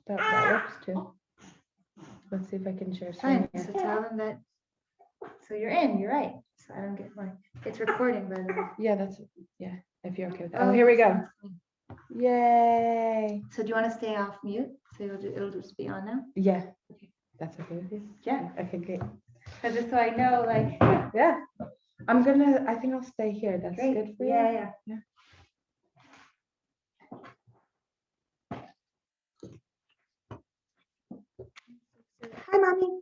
That works too. Let's see if I can share screen. Fine. So tell them that. So you're in. You're right. So I don't get my. It's recording, by the way. Yeah, if you're okay with that. Oh, here we go. Yay. So do you want to stay off mute? So it'll just be on now? Yeah. That's okay with you? Yeah. Okay, great. Because just so I know, like. Yeah. I think I'll stay here. That's Great. good for you. Yeah. Hi, mommy.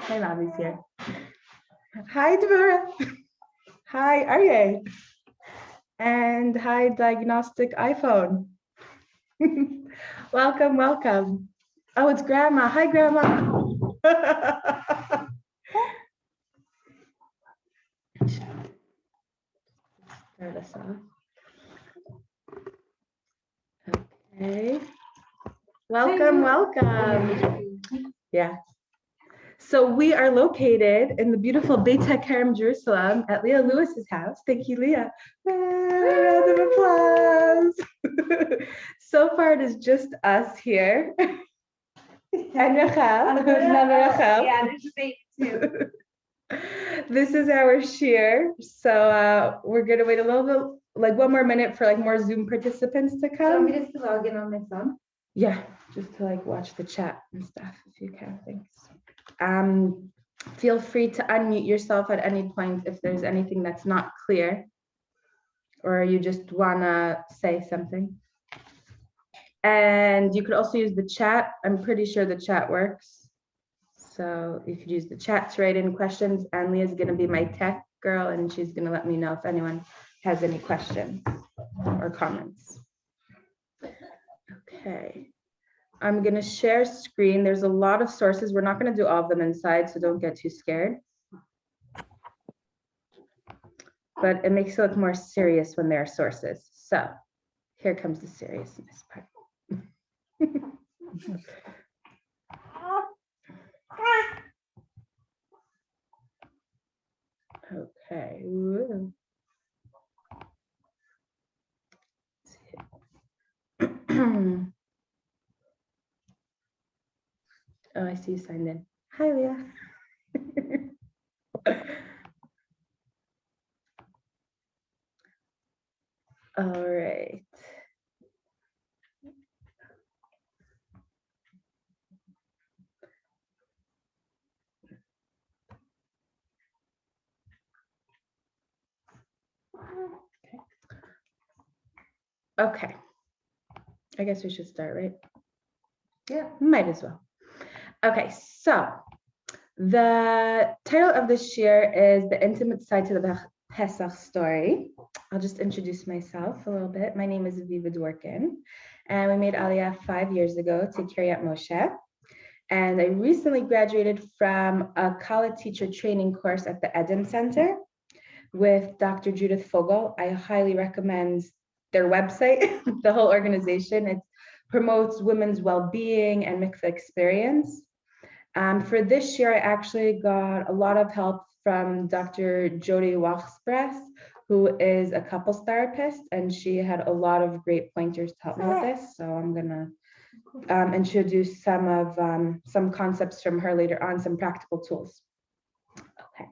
My mommy's here. Hi, Dvora. Hi, Arye. And hi, Diagnostic iPhone. Welcome. Oh, it's Grandma. Hi, Grandma. Start us off. Okay. Welcome. Yeah. So we are located in the beautiful Beit HaKerem, Jerusalem, at Leah Lewis's house. Thank you, Leah. Round of applause. So far, it is just us here. And Rachel, another Rachel. Yeah, there's a baby too. This is our shir. So we're gonna wait a little bit, like one more minute for like more Zoom participants to So come. we just log in on my phone. Yeah, just to like watch the chat and stuff if you can. Thanks. Feel free to unmute yourself at any point if there's anything that's not clear or you just wanna say something. And you could also use the chat. I'm pretty sure the chat works. So you could use the chat to write in questions, and Leah's gonna be my tech girl and she's gonna let me know if anyone has any questions or comments. Okay. I'm gonna share screen. There's a lot of sources. We're not gonna do all of them inside, so don't get too scared. But it makes it look more serious when there are sources. So here comes the seriousness part. Okay. Woo. Oh, I see you signed in. Hi, Leah. All right. Okay. I guess we should start, right? Yeah. Might as well. Okay, so the title of this year is The Intimate Side to the Pesach Story. I'll just introduce myself a little bit. My name is Aviva Dworkin, and we made Aliyah 5 years ago to Kiryat Moshe. And I recently graduated from a college teacher training course at the Eden Center with Dr. Judith Fogel. I highly recommend their website, the whole organization. It promotes women's well-being and mikveh experience. For this year, I actually got a lot of help from Dr. Jody Wachspress, who is a couples therapist, and she had a lot of great pointers to help me with this. So I'm gonna introduce some concepts from her later on, some practical tools. Okay.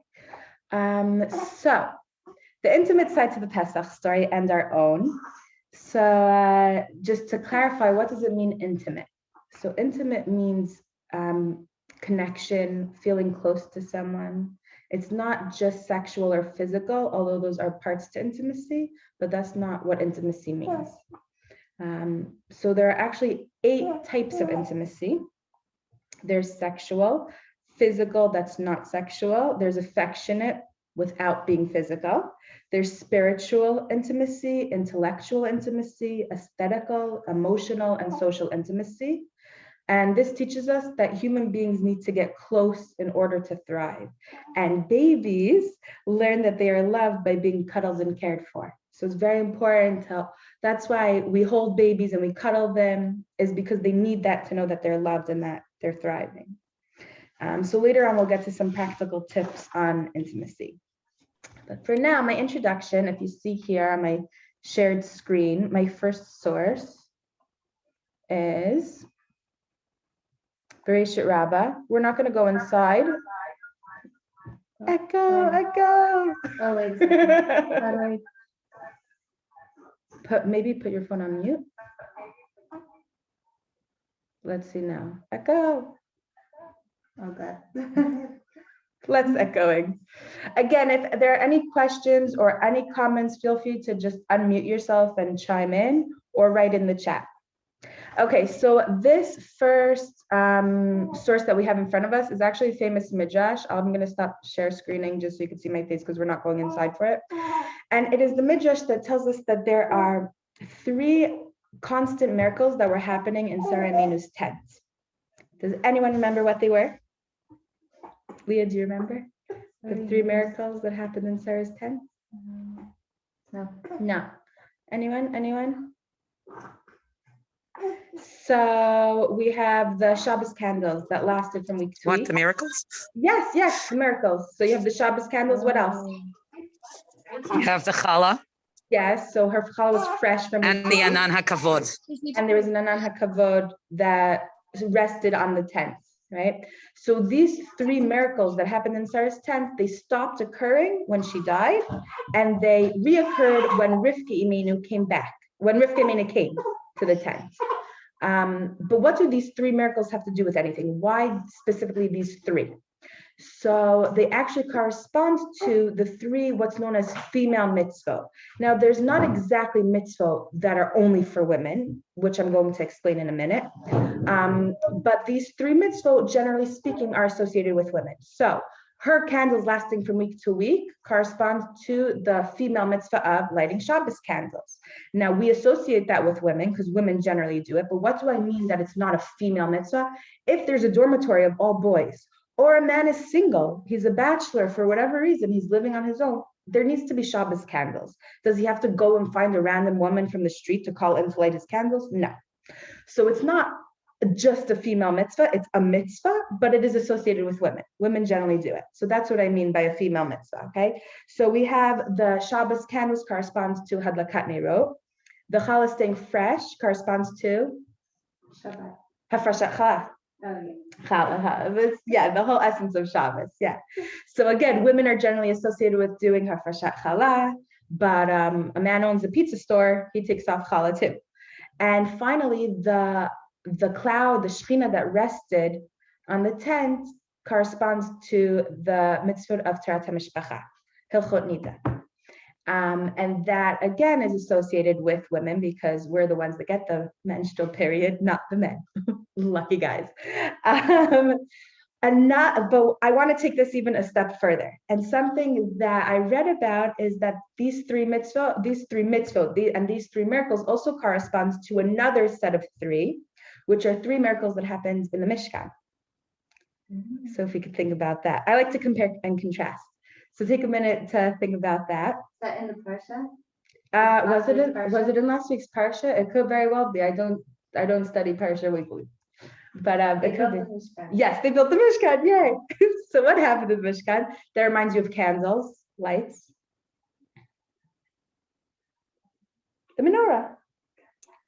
So the intimate side to the Pesach story and our own. So just to clarify, what does it mean intimate? So intimate means connection, feeling close to someone. It's not just sexual or physical, although those are parts to intimacy, but that's not what intimacy means. So there are actually 8 types of intimacy. There's sexual, physical, that's not sexual. There's affectionate without being physical. There's spiritual intimacy, intellectual intimacy, aesthetical, emotional, and social intimacy. And this teaches us that human beings need to get close in order to thrive. And babies learn that they are loved by being cuddled and cared for. So it's very important that's why we hold babies and we cuddle them, is because they need that to know that they're loved and that they're thriving. So later on, we'll get to some practical tips on intimacy. But for now, my introduction, if you see here on my shared screen, my first source is Bereshit Rabbah. We're not going to go inside. Echo. Oh, wait a second. How do I? Maybe put your phone on mute. Let's see now. Echo. Oh, God. Less echoing. Again, if there are any questions or any comments, feel free to just unmute yourself and chime in or write in the chat. Okay, so this first source that we have in front of us is actually a famous midrash. I'm going to stop share screening just so you can see my face because we're not going inside for it. And it is the midrash that tells us that there are 3 constant miracles that were happening in Sarah Imenu's tent. Does anyone remember what they were? Leah, do you remember the 3 miracles that happened in Sarah's tent? No. Anyone? So we have the Shabbos candles that lasted from week to week. What, the miracles? Yes, the miracles. So you have the Shabbos candles. What else? You have the challah Yes, so her challah was fresh from and week the to week. anan hakavod. And there was an anan hakavod that rested on the tent, right? So these 3 miracles that happened in Sarah's tent, they stopped occurring when she died, and they reoccurred when Rivka Imenu came back, when Rivka Imenu came to the tent. But what do these 3 miracles have to do with anything? Why specifically these 3? So they actually correspond to the 3 what's known as female mitzvot. Now, there's not exactly mitzvot that are only for women, which I'm going to explain in a minute. But these 3 mitzvot, generally speaking, are associated with women. So her candles lasting from week to week correspond to the female mitzvah of lighting Shabbos candles. Now, we associate that with women because women generally do it. But what do I mean that it's not a female mitzvah? If there's a dormitory of all boys, or a man is single, he's a bachelor for whatever reason, he's living on his own, there needs to be Shabbos candles. Does he have to go and find a random woman from the street to call in to light his candles? No. So it's not just a female mitzvah, it's a mitzvah, but it is associated with women. Women generally do it. So that's what I mean by a female mitzvah, okay? So we have the Shabbos candles corresponds to Hadlakat Nerot. The challah staying fresh corresponds to Shabbat. Hafrashat challah. Oh, Yeah, the whole essence of Shabbos. Yeah. So again, women are generally associated with doing hafrashat challah, but a man owns a pizza store, he takes off challah too. And finally, the cloud, the shechina that rested on the tent corresponds to the mitzvot of Tarat HaMishpacha, Hilchot Nida. And that again is associated with women because we're the ones that get the menstrual period, not the men. Lucky guys. But I want to take this even a step further. And something that I read about is that these 3 mitzvot, and these 3 miracles also corresponds to another set of 3, which are 3 miracles that happened in the Mishkan. So if we could think about that, I like to compare and contrast. So take a minute to think about that. Is that in the parsha? Was it in last week's parsha? It could very well be. I don't study parsha weekly, but it could be. Yes, they built the Mishkan. Yay! So what happened in the Mishkan? That reminds you of candles, lights, the menorah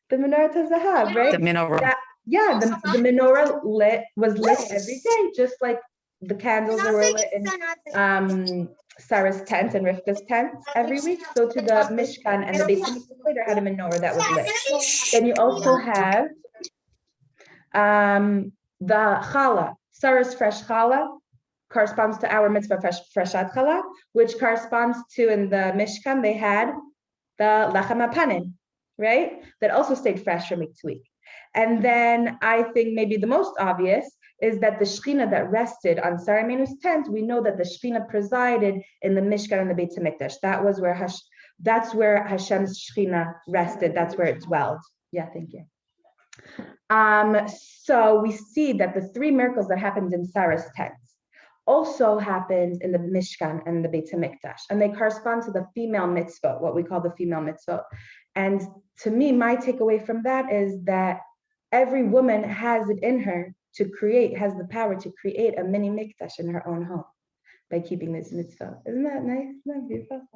to Zahav, right? The menorah. The menorah was lit every day, just like the candles that were lit in Sarah's tent and Rivka's tent every week. So to the Mishkan and the Beit Hamikdash later had a menorah that was lit. Then you also have the challah. Sarah's fresh challah corresponds to our mitzvah freshat challah, which corresponds to in the Mishkan they had the lechem hapanim, right? That also stayed fresh from week to week. And then I think maybe the most obvious is that the Shekhinah that rested on Sarah Imenu's tent, we know that the Shekhinah presided in the Mishkan and the Beit Hamikdash. That's where Hashem's Shekhinah rested. That's where it dwelled. Yeah, thank you. So we see that the 3 miracles that happened in Sarah's tent also happened in the Mishkan and the Beit Hamikdash, and they correspond to the female mitzvah, what we call the female mitzvah. And to me, my takeaway from that is that every woman has it in her has the power to create a mini mikdash in her own home by keeping this mitzvah. Isn't that nice? Isn't that beautiful?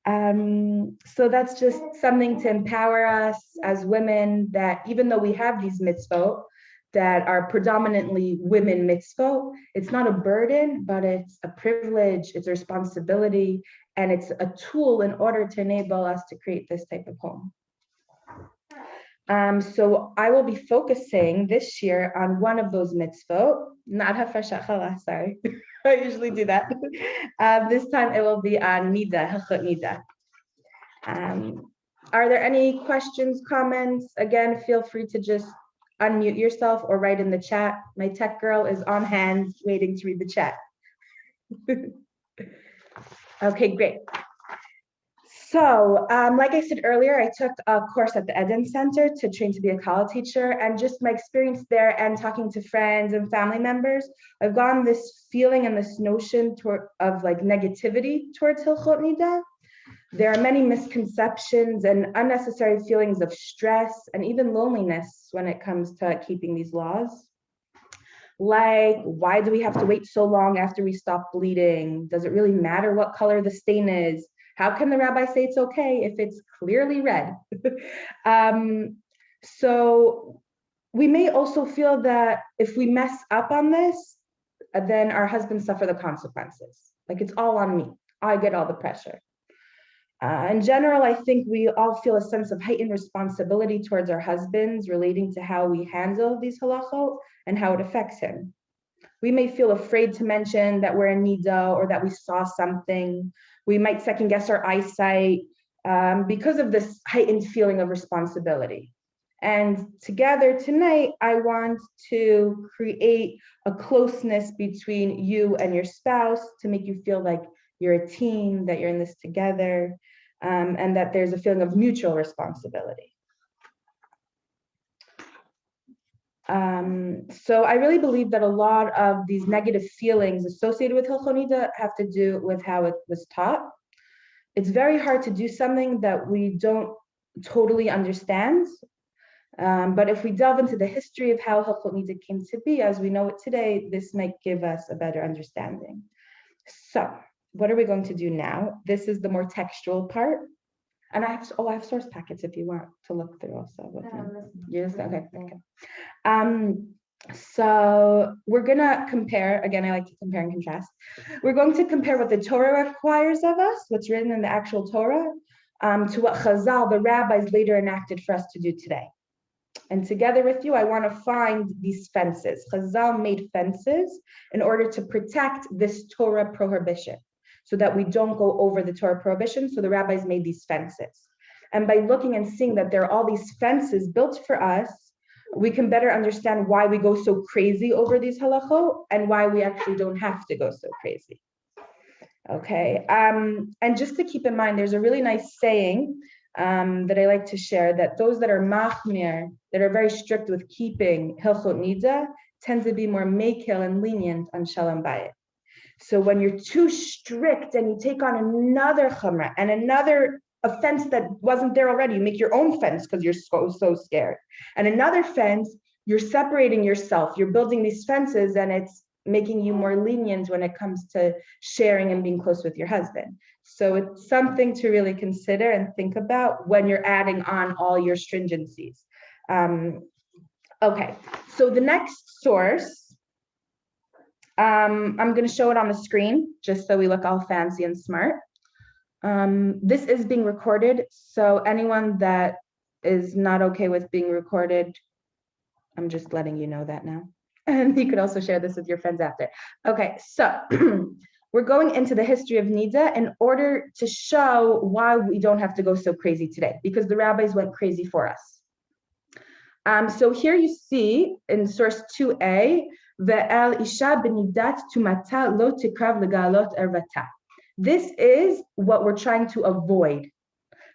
So that's just something to empower us as women, that even though we have these mitzvot that are predominantly women mitzvot, it's not a burden, but it's a privilege, it's a responsibility, and it's a tool in order to enable us to create this type of home. So I will be focusing this year on one of those mitzvot, not hafreshat challah, sorry. I usually do that. This time it will be on nida, hilchot nida. Are there any questions, comments? Again, feel free to just unmute yourself or write in the chat. My tech girl is on hand waiting to read the chat. Okay, great. So, like I said earlier, I took a course at the Eden Center to train to be a Kala teacher, and just my experience there and talking to friends and family members, I've gotten this feeling and this notion of like negativity towards Hilchot Nida. There are many misconceptions and unnecessary feelings of stress and even loneliness when it comes to keeping these laws. Like, why do we have to wait so long after we stop bleeding? Does it really matter what color the stain is? How can the rabbi say it's okay if it's clearly red? So we may also feel that if we mess up on this, then our husbands suffer the consequences. Like, it's all on me. I get all the pressure. In general, I think we all feel a sense of heightened responsibility towards our husbands relating to how we handle these halachot and how it affects him. We may feel afraid to mention that we're in nida or that we saw something. We might second guess our eyesight because of this heightened feeling of responsibility. And together tonight, I want to create a closeness between you and your spouse to make you feel like you're a team, that you're in this together, and that there's a feeling of mutual responsibility. So I really believe that a lot of these negative feelings associated with Hilchot Nida have to do with how it was taught. It's very hard to do something that we don't totally understand. But if we delve into the history of how Hilchot Nida came to be as we know it today, this might give us a better understanding. So what are we going to do now? This is the more textual part. And I have source packets if you want to look through also with me. Yes, okay. So we're gonna compare, again, I like to compare and contrast. We're going to compare what the Torah requires of us, what's written in the actual Torah, to what Chazal, the rabbis, later enacted for us to do today. And together with you, I want to find these fences. Chazal made fences in order to protect this Torah prohibition, so that we don't go over the Torah prohibition. So the rabbis made these fences. And by looking and seeing that there are all these fences built for us, we can better understand why we go so crazy over these halachot and why we actually don't have to go so crazy. Okay, and just to keep in mind, there's a really nice saying that I like to share, that those that are machmir, that are very strict with keeping Hilchot Nida, tend to be more mekil and lenient on Shalom Bayit. So when you're too strict and you take on another chumrah and another offense that wasn't there already, you make your own fence because you're so scared. And another fence, you're separating yourself, you're building these fences, and it's making you more lenient when it comes to sharing and being close with your husband. So it's something to really consider and think about when you're adding on all your stringencies. Okay, so the next source, I'm going to show it on the screen just so we look all fancy and smart. This is being recorded, so anyone that is not okay with being recorded, I'm just letting you know that now. And you could also share this with your friends after. Okay, so we're going into the history of Nida in order to show why we don't have to go so crazy today, because the rabbis went crazy for us. So here you see in source 2a, Ve'el isha benidat tumata lo tikrav legalot ervata. This is what we're trying to avoid.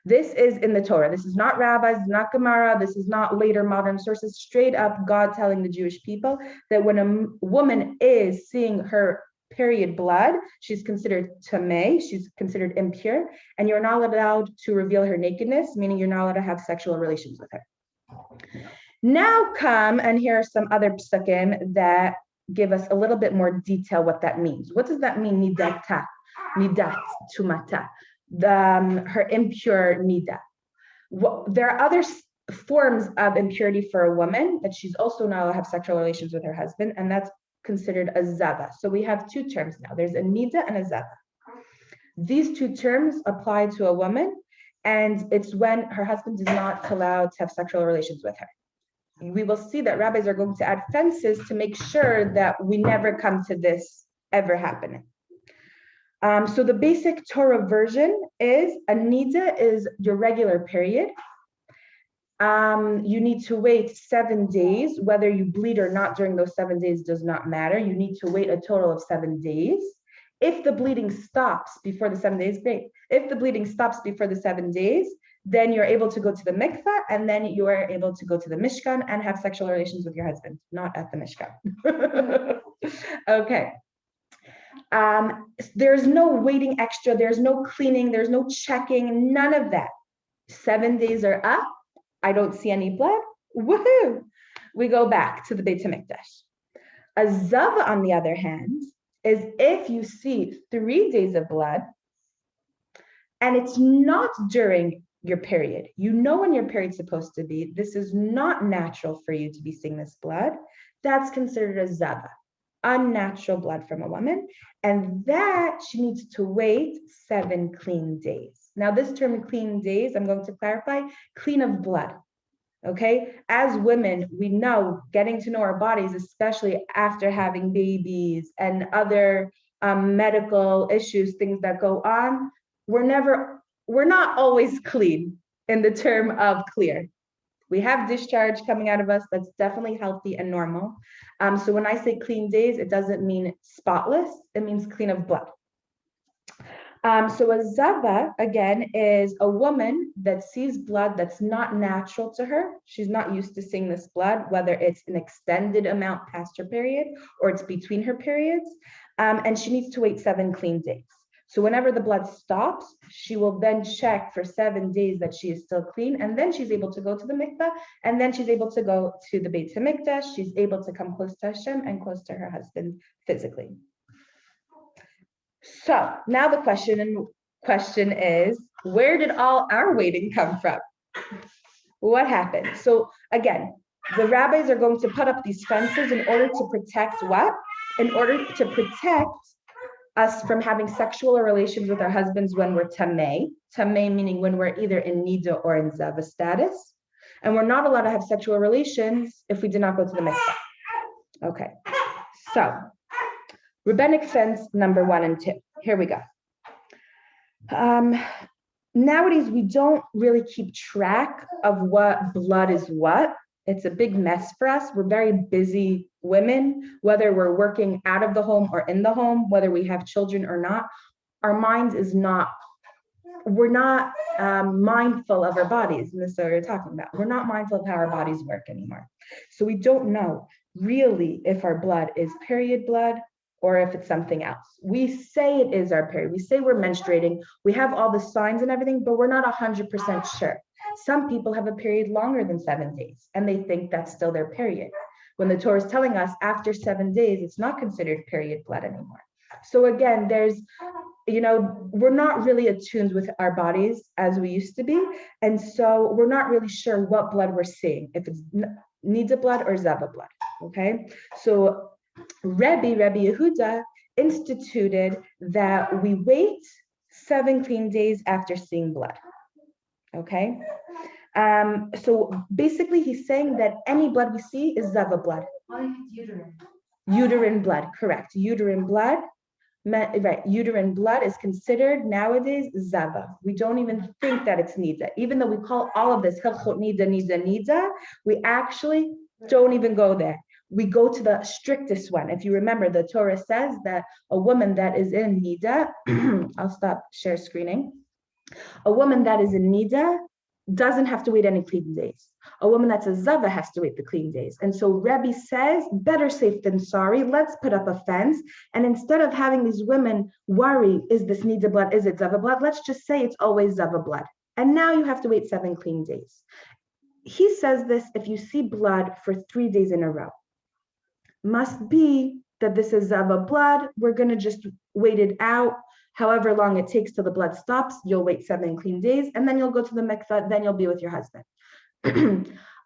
This is in the Torah. This is not rabbis, not Gemara. This is not later modern sources. Straight up, God telling the Jewish people that when a woman is seeing her period blood, she's considered tamei, she's considered impure, and you're not allowed to reveal her nakedness, meaning you're not allowed to have sexual relations with her. Now come, and here are some other psukim that give us a little bit more detail what that means. What does that mean, nidata, nidat, tumata? her impure nida. There are other forms of impurity for a woman that she's also not allowed to have sexual relations with her husband, and that's considered a zava. So we have two terms now. There's a nida and a zava. These two terms apply to a woman, and it's when her husband is not allowed to have sexual relations with her. We will see that rabbis are going to add fences to make sure that we never come to this ever happening. So the basic Torah version is a nida is your regular period. You need to wait 7 days. Whether you bleed or not during those 7 days does not matter. You need to wait a total of 7 days. If the bleeding stops before the 7 days, great. If the bleeding stops before the 7 days, then you're able to go to the mikveh, and then you are able to go to the mishkan and have sexual relations with your husband, not at the mishkan. Okay. There's no waiting extra. There's no cleaning. There's no checking. None of that. 7 days are up. I don't see any blood. Woohoo! We go back to the Beit HaMikdash. A zava, on the other hand, is if you see 3 days of blood and it's not during your period. You know when your period's supposed to be. This is not natural for you to be seeing this blood. That's considered a zava, unnatural blood from a woman. And that she needs to wait 7 clean days. Now, this term clean days, I'm going to clarify, clean of blood. Okay, as women, we know getting to know our bodies, especially after having babies and other medical issues, things that go on, we're not always clean in the term of clear. We have discharge coming out of us that's definitely healthy and normal. So when I say clean days, it doesn't mean spotless, it means clean of blood. So a zava, again, is a woman that sees blood that's not natural to her. She's not used to seeing this blood, whether it's an extended amount past her period or it's between her periods, and she needs to wait 7 clean days. So whenever the blood stops, she will then check for 7 days that she is still clean, and then she's able to go to the mikveh, and then she's able to go to the Beit HaMikdash. She's able to come close to Hashem and close to her husband physically. So now the question is, where did all our waiting come from? What happened? So again, the rabbis are going to put up these fences in order to protect what? In order to protect us from having sexual relations with our husbands when we're tamei. Tamei meaning when we're either in nida or in zava status. And we're not allowed to have sexual relations if we do not go to the mikveh. Okay, so rabbinic fence number 1 and 2. Here we go. Nowadays, we don't really keep track of what blood is what. It's a big mess for us. We're very busy women, whether we're working out of the home or in the home, whether we have children or not. Our minds is not, we're not mindful of our bodies. And this is what we're talking about. We're not mindful of how our bodies work anymore. So we don't know really if our blood is period blood or if it's something else. We say it is our period. We say we're menstruating. We have all the signs and everything, but we're not 100% sure. Some people have a period longer than 7 days, and they think that's still their period. When the Torah is telling us after 7 days, it's not considered period blood anymore. So again, there's, we're not really attuned with our bodies as we used to be. And so we're not really sure what blood we're seeing, if it's nida blood or zava blood, okay? So Rabbi Yehuda instituted that we wait 7 clean days after seeing blood. Okay. So basically, he's saying that any blood we see is zava blood. Uterine. Uterine blood, correct. Uterine blood, right? Uterine blood is considered nowadays zava. We don't even think that it's nida, even though we call all of this hilchot nida. We actually don't even go there. We go to the strictest one. If you remember, the Torah says that a woman that is in nida, I'll stop share screening. A woman that is in nida doesn't have to wait any clean days. A woman that's a zava has to wait the clean days. And so Rebbe says, better safe than sorry. Let's put up a fence. And instead of having these women worry, is this nida blood? Is it zava blood? Let's just say it's always zava blood. And now you have to wait 7 clean days. He says this if you see blood for 3 days in a row. Must be that this is zava blood. We're going to just wait it out. however long it takes till the blood stops, you'll wait 7 clean days, and then you'll go to the mikveh, then you'll be with your husband.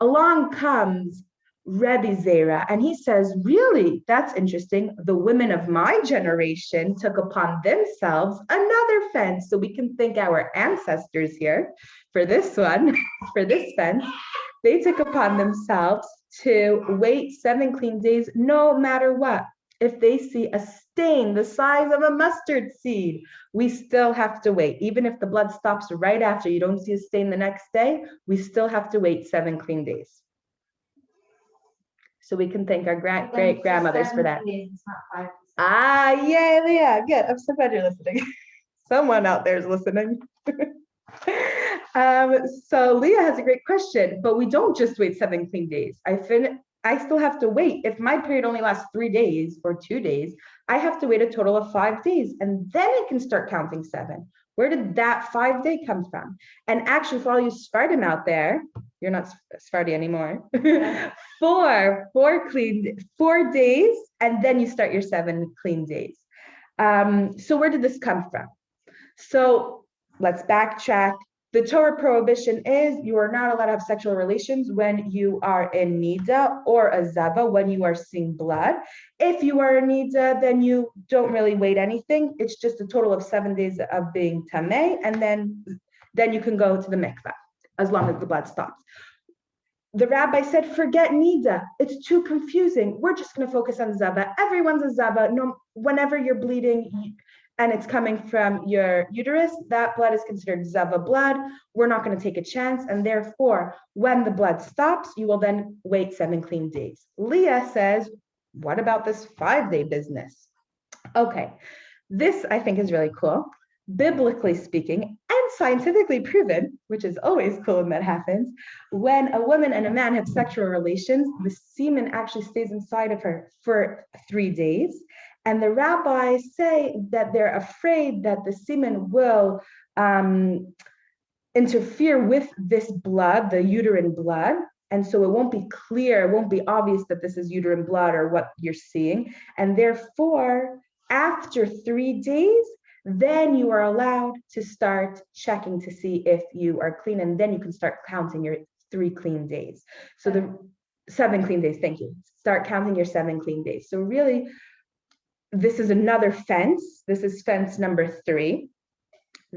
Along comes Rebbe Zera, and he says, really, that's interesting. The women of my generation took upon themselves another fence. So we can thank our ancestors here for this one, for this fence. They took upon themselves to wait 7 clean days, no matter what. If they see a stain the size of a mustard seed, we still have to wait. Even if the blood stops right after, you don't see a stain the next day, we still have to wait 7 clean days. So we can thank our great grandmothers for that. It's not 5. Yeah, Leah, good. I'm so glad you're listening. Someone out there is listening. So Leah has a great question, but we don't just wait 7 clean days. I still have to wait. If my period only lasts 3 days or 2 days, I have to wait a total of 5 days, and then I can start counting 7. Where did that 5-day come from? And actually, for all you Sephardim out there, you're not Sephardi anymore. 4 days, and then you start your 7 clean days. So where did this come from? So let's backtrack. The Torah prohibition is you are not allowed to have sexual relations when you are in nida or a zava, when you are seeing blood. If you are in nida, then you don't really wait anything. It's just a total of 7 days of being tameh, and then you can go to the mikveh as long as the blood stops. The rabbi said, forget nida. It's too confusing. We're just going to focus on zava. Everyone's a zava. No, whenever you're bleeding and it's coming from your uterus, that blood is considered zava blood. We're not going to take a chance. And therefore, when the blood stops, you will then wait 7 clean days. Leah says, what about this 5-day business? Okay, this I think is really cool. Biblically speaking, and scientifically proven, which is always cool when that happens, when a woman and a man have sexual relations, the semen actually stays inside of her for 3 days. And the rabbis say that they're afraid that the semen will interfere with this blood, the uterine blood. And so it won't be clear, it won't be obvious that this is uterine blood or what you're seeing. And therefore, after 3 days, then you are allowed to start checking to see if you are clean, and then you can start counting your 3 clean days. So the 7 clean days, thank you. Start counting your 7 clean days. So really, this is another fence. This is fence number 3.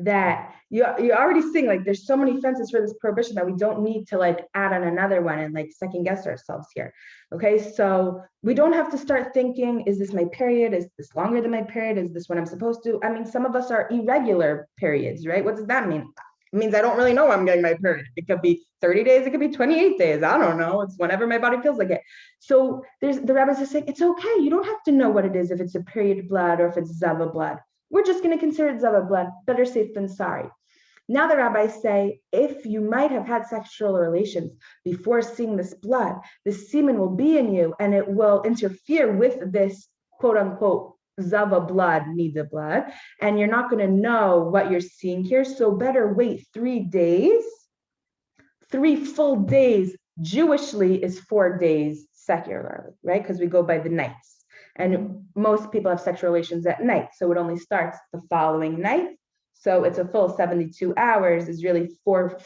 That you're already seeing, like, there's so many fences for this prohibition that we don't need to like add on another one and like second guess ourselves here. Okay, so we don't have to start thinking, is this my period? Is this longer than my period? Is this what I'm supposed to? I mean, some of us are irregular periods, right? What does that mean? It means I don't really know I'm getting my period. It could be 30 days, it could be 28 days. I don't know. It's whenever my body feels like it. So the rabbis are saying, it's okay. You don't have to know what it is, if it's a period blood or if it's zava blood. We're just going to consider it zava blood. Better safe than sorry. Now the rabbis say, if you might have had sexual relations before seeing this blood, the semen will be in you and it will interfere with this quote unquote zava blood, nida blood, and you're not going to know what you're seeing here. So better wait 3 days. 3 full days Jewishly is 4 days secularly, right? Because we go by the nights. And most people have sexual relations at night. So it only starts the following night. So it's a full 72 hours is really four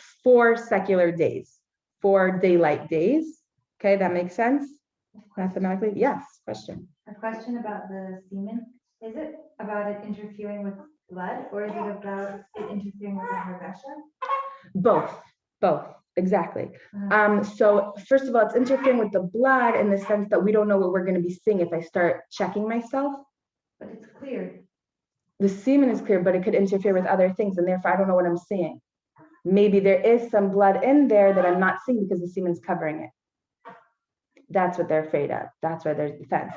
secular days, 4 daylight days. Okay, that makes sense? Mathematically? Yes, question. A question about the semen. Is it about it interfering with blood, or is it about it interfering with the Hargasha? Both, exactly. So first of all, it's interfering with the blood in the sense that we don't know what we're going to be seeing if I start checking myself. But it's clear. The semen is clear, but it could interfere with other things, and therefore I don't know what I'm seeing. Maybe there is some blood in there that I'm not seeing because the semen's covering it. That's what they're afraid of. That's why there's defense.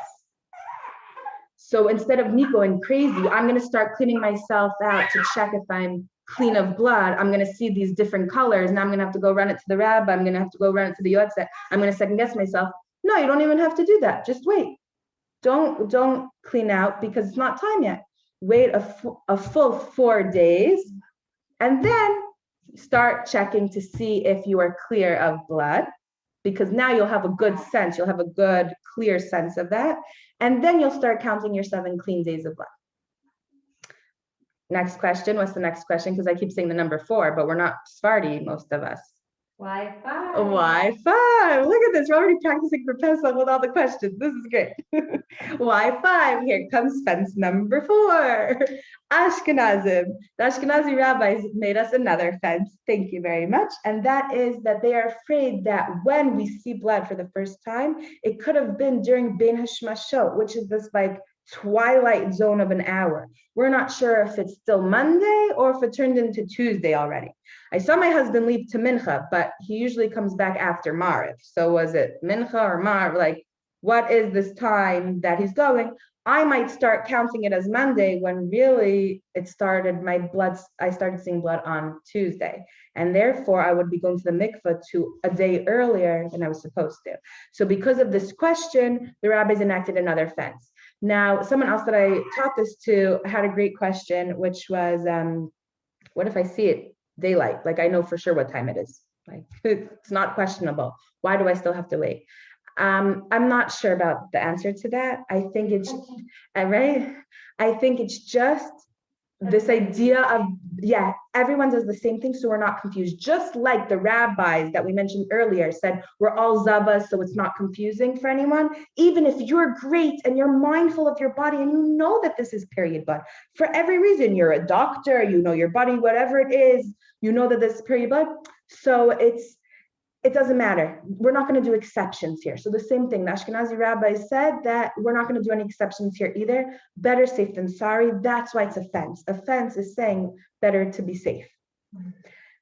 So instead of me going crazy, I'm going to start cleaning myself out to check if I'm clean of blood. I'm going to see these different colors, and I'm going to have to go run it to the rabbi. I'm going to have to go run it to the yotzei. I'm going to second guess myself. No, you don't even have to do that. Just wait. Don't clean out because it's not time yet. Wait a full 4 days, and then start checking to see if you are clear of blood, because now you'll have a good sense. You'll have a good, clear sense of that. And then you'll start counting your 7 clean days of blood. Next question. What's the next question? Because I keep saying the number 4, but we're not Sephardi, most of us. Why 5? Why 5? Look at this. We're already practicing for Pesach with all the questions. This is great. Why 5? Here comes fence number 4. Ashkenazim. The Ashkenazi rabbis made us another fence. Thank you very much. And that is that they are afraid that when we see blood for the first time, it could have been during Ben Hashmashot, which is this like twilight zone of an hour. We're not sure if it's still Monday or if it turned into Tuesday already. I saw my husband leave to Mincha, but he usually comes back after Mariv. So was it Mincha or Mariv? Like, what is this time that he's going? I might start counting it as Monday when really it started, I started seeing blood on Tuesday. And therefore I would be going to the mikveh to a day earlier than I was supposed to. So because of this question, the rabbis enacted another fence. Now, someone else that I taught this to had a great question, which was, what if I see it daylight? Like I know for sure what time it is. Like it's not questionable. Why do I still have to wait? I'm not sure about the answer to that. I think it's right. I think it's just this idea of, everyone does the same thing, so we're not confused. Just like the rabbis that we mentioned earlier said, we're all zavas, so it's not confusing for anyone. Even if you're great and you're mindful of your body and you know that this is period blood, for every reason, you're a doctor, you know your body, whatever it is, you know that this is period blood. So it doesn't matter. We're not going to do exceptions here. So the same thing, the Ashkenazi rabbis said that we're not going to do any exceptions here either. Better safe than sorry. That's why it's a fence. A fence is saying better to be safe.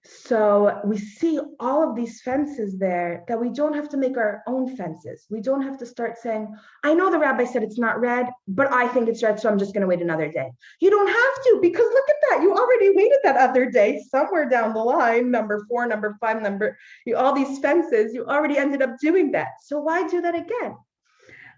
So we see all of these fences there that we don't have to make our own fences. We don't have to start saying, I know the rabbi said it's not red, but I think it's red, so I'm just going to wait another day. You don't have to, because look at that. You already waited that other day somewhere down the line, number 4, number 5, all these fences, you already ended up doing that. So why do that again?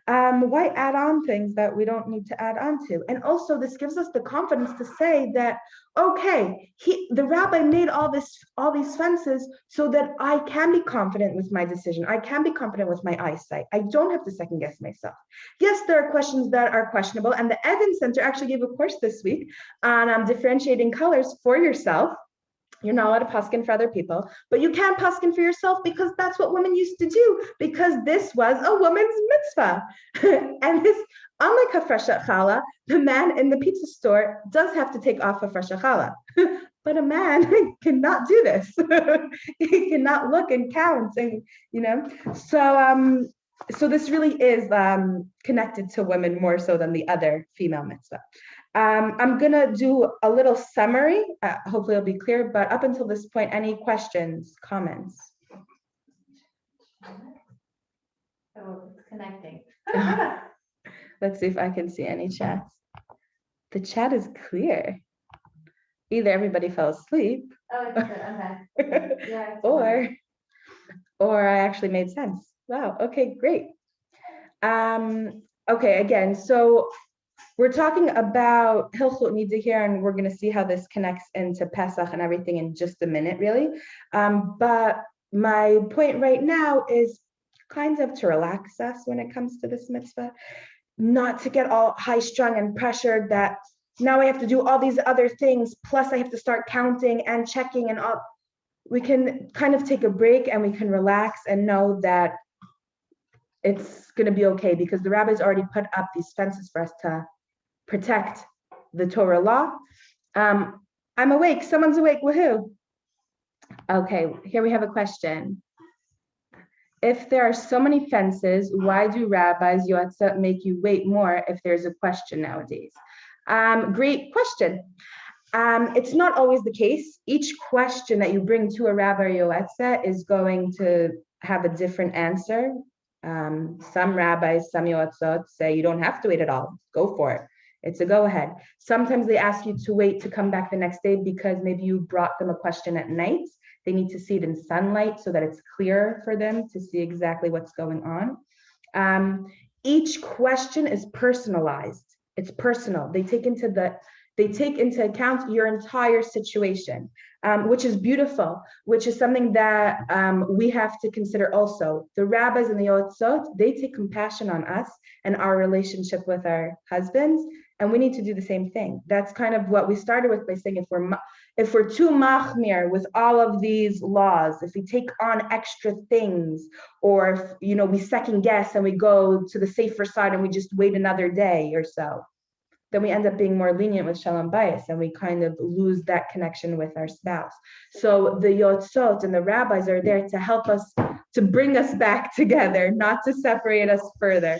Why add on things that we don't need to add on to? And also this gives us the confidence to say that, okay, the rabbi made all these fences so that I can be confident with my decision. I can be confident with my eyesight. I don't have to second guess myself. Yes, there are questions that are questionable. And the Evans Center actually gave a course this week on differentiating colors for yourself. You're not allowed to paskin for other people, but you can paskin for yourself because that's what women used to do, because this was a woman's mitzvah. And this, unlike hafreshat challah, the man in the pizza store does have to take off hafreshat challah. But a man cannot do this. He cannot look and count, and so this really is connected to women more so than the other female mitzvah. I'm going to do a little summary. Hopefully it'll be clear, but up until this point, any questions, comments? Oh, it's connecting. Let's see if I can see any chats. The chat is clear. Either everybody fell asleep, Oh, it's good. Okay. Yeah, or I actually made sense. Wow. Okay, great. Okay, again, so we're talking about Hilchot Nida here, and we're going to see how this connects into Pesach and everything in just a minute, really. But my point right now is kind of to relax us when it comes to this mitzvah, not to get all high-strung and pressured that now I have to do all these other things, plus I have to start counting and checking and all. We can kind of take a break and we can relax and know that it's going to be okay, because the rabbis already put up these fences for us to protect the Torah law. I'm awake. Someone's awake. Woohoo. Okay, here we have a question. If there are so many fences, why do rabbis yotzah make you wait more if there's a question nowadays? Great question. It's not always the case. Each question that you bring to a rabbi yotzah is going to have a different answer. Some rabbis, some yotzot say you don't have to wait at all. Go for it. It's a go ahead. Sometimes they ask you to wait to come back the next day because maybe you brought them a question at night. They need to see it in sunlight so that it's clear for them to see exactly what's going on. Each question is personalized. It's personal. They take into account your entire situation, which is beautiful, which is something that we have to consider also. The rabbis and the yotzot, they take compassion on us and our relationship with our husbands, And we need to do the same thing. That's kind of what we started with by saying if we're too machmir with all of these laws, if we take on extra things, or if we second guess and we go to the safer side and we just wait another day or so, then we end up being more lenient with shalom bayis, and we kind of lose that connection with our spouse. So the yotzot and the rabbis are there to help us, to bring us back together, not to separate us further.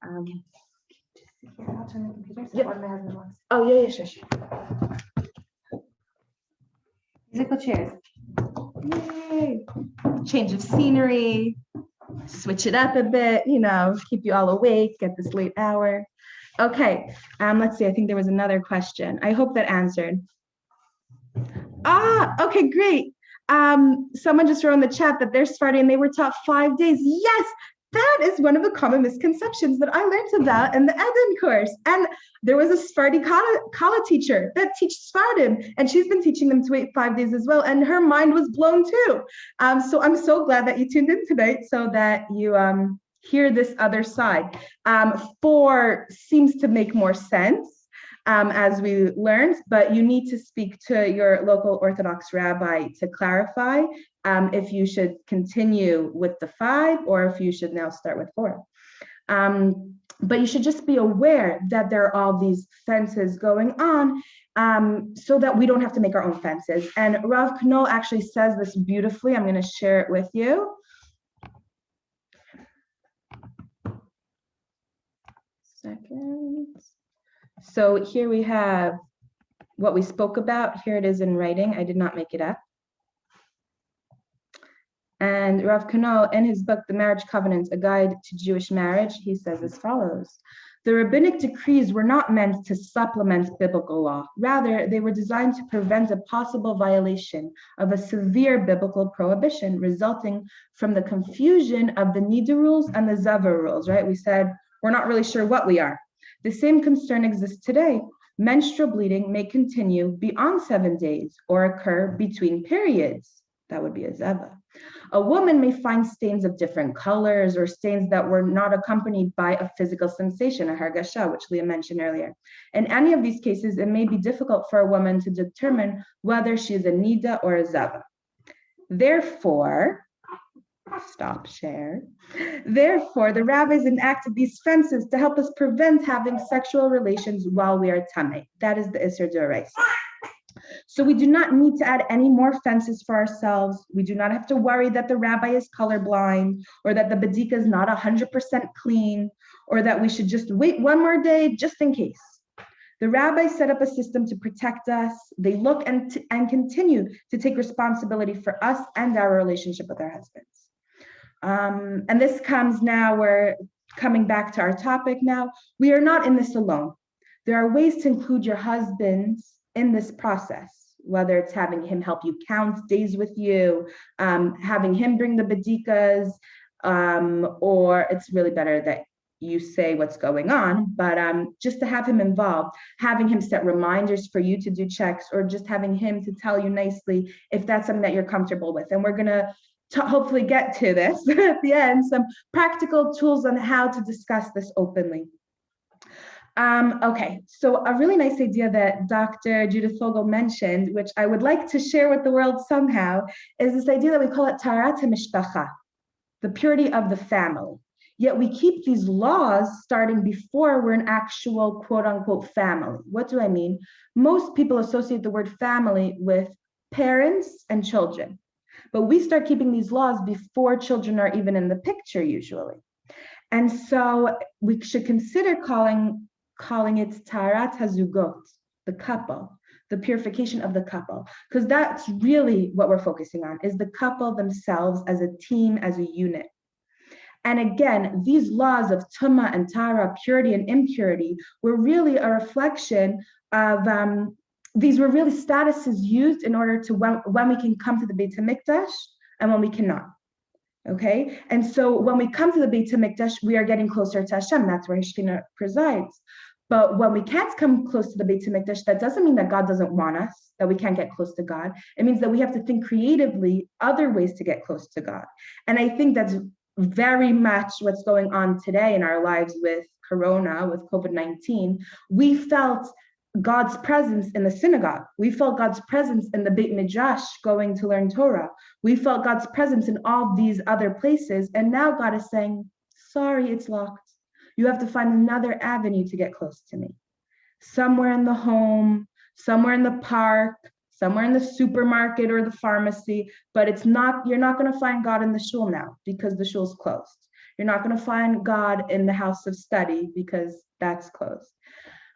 I'll turn the computer so Yeah. my husband wants. Oh, yeah, sure. Musical chairs. Yay. Change of scenery, switch it up a bit, keep you all awake at this late hour. Okay, let's see. I think there was another question. I hope that answered. Okay, great. Someone just wrote in the chat that they're Sephardi and they were taught 5 days. Yes, that is one of the common misconceptions that I learned about in the Eden course. And there was a Sephardi Kala teacher that teaches Sephardim, and she's been teaching them to wait 5 days as well. And her mind was blown too. So I'm so glad that you tuned in tonight so that you hear this other side. 4 seems to make more sense. As we learned, but you need to speak to your local Orthodox rabbi to clarify if you should continue with the 5 or if you should now start with 4. But you should just be aware that there are all these fences going on so that we don't have to make our own fences. And Rav Knoll actually says this beautifully. I'm going to share it with you. Second. So here we have what we spoke about. Here it is in writing. I did not make it up. And Rav Knoll, in his book, The Marriage Covenant, A Guide to Jewish Marriage, he says as follows. The rabbinic decrees were not meant to supplement biblical law. Rather, they were designed to prevent a possible violation of a severe biblical prohibition resulting from the confusion of the Nida rules and the Zava rules, right? We said, we're not really sure what we are. The same concern exists today. Menstrual bleeding may continue beyond 7 days or occur between periods. That would be a zeva. A woman may find stains of different colors or stains that were not accompanied by a physical sensation, a hargasha, which Leah mentioned earlier. In any of these cases, it may be difficult for a woman to determine whether she is a nida or a zeva. Therefore, stop share. Therefore, the rabbis enacted these fences to help us prevent having sexual relations while we are tamei. That is the Isser D'Oraisa. So we do not need to add any more fences for ourselves. We do not have to worry that the rabbi is colorblind or that the badika is not 100% clean or that we should just wait 1 more day just in case. The rabbis set up a system to protect us. They look and continue to take responsibility for us and our relationship with our husbands. And this comes now, we're coming back to our topic now. We are not in this alone. There are ways to include your husbands in this process, whether it's having him help you count days with you, having him bring the badikas, or it's really better that you say what's going on, but just to have him involved, having him set reminders for you to do checks, or just having him to tell you nicely if that's something that you're comfortable with. And we're gonna hopefully get to this at the end, some practical tools on how to discuss this openly. Okay, so a really nice idea that Dr. Judith Fogel mentioned, which I would like to share with the world somehow, is this idea that we call it taharat hamishpacha, the purity of the family. Yet we keep these laws starting before we're an actual quote unquote family. What do I mean? Most people associate the word family with parents and children, but we start keeping these laws before children are even in the picture usually. And so we should consider calling it taharat hazugot, the couple, the purification of the couple, because that's really what we're focusing on, is the couple themselves as a team, as a unit. And again, these laws of tumah and tara, purity and impurity, were really a reflection of, these were really statuses used in order to when we can come to the Beit HaMikdash and when we cannot. Okay, and so when we come to the Beit HaMikdash, we are getting closer to Hashem. That's where Shekhinah presides. But when we can't come close to the Beit HaMikdash, that doesn't mean that God doesn't want us, that we can't get close to God. It means that we have to think creatively other ways to get close to God. And I think that's very much what's going on today in our lives with Corona, with COVID-19, we felt God's presence in the synagogue. We felt God's presence in the Beit Midrash going to learn Torah. We felt God's presence in all these other places. And now God is saying, sorry, it's locked. You have to find another avenue to get close to me. Somewhere in the home, somewhere in the park, somewhere in the supermarket or the pharmacy, but you're not going to find God in the shul now because the shul's closed. You're not going to find God in the house of study because that's closed.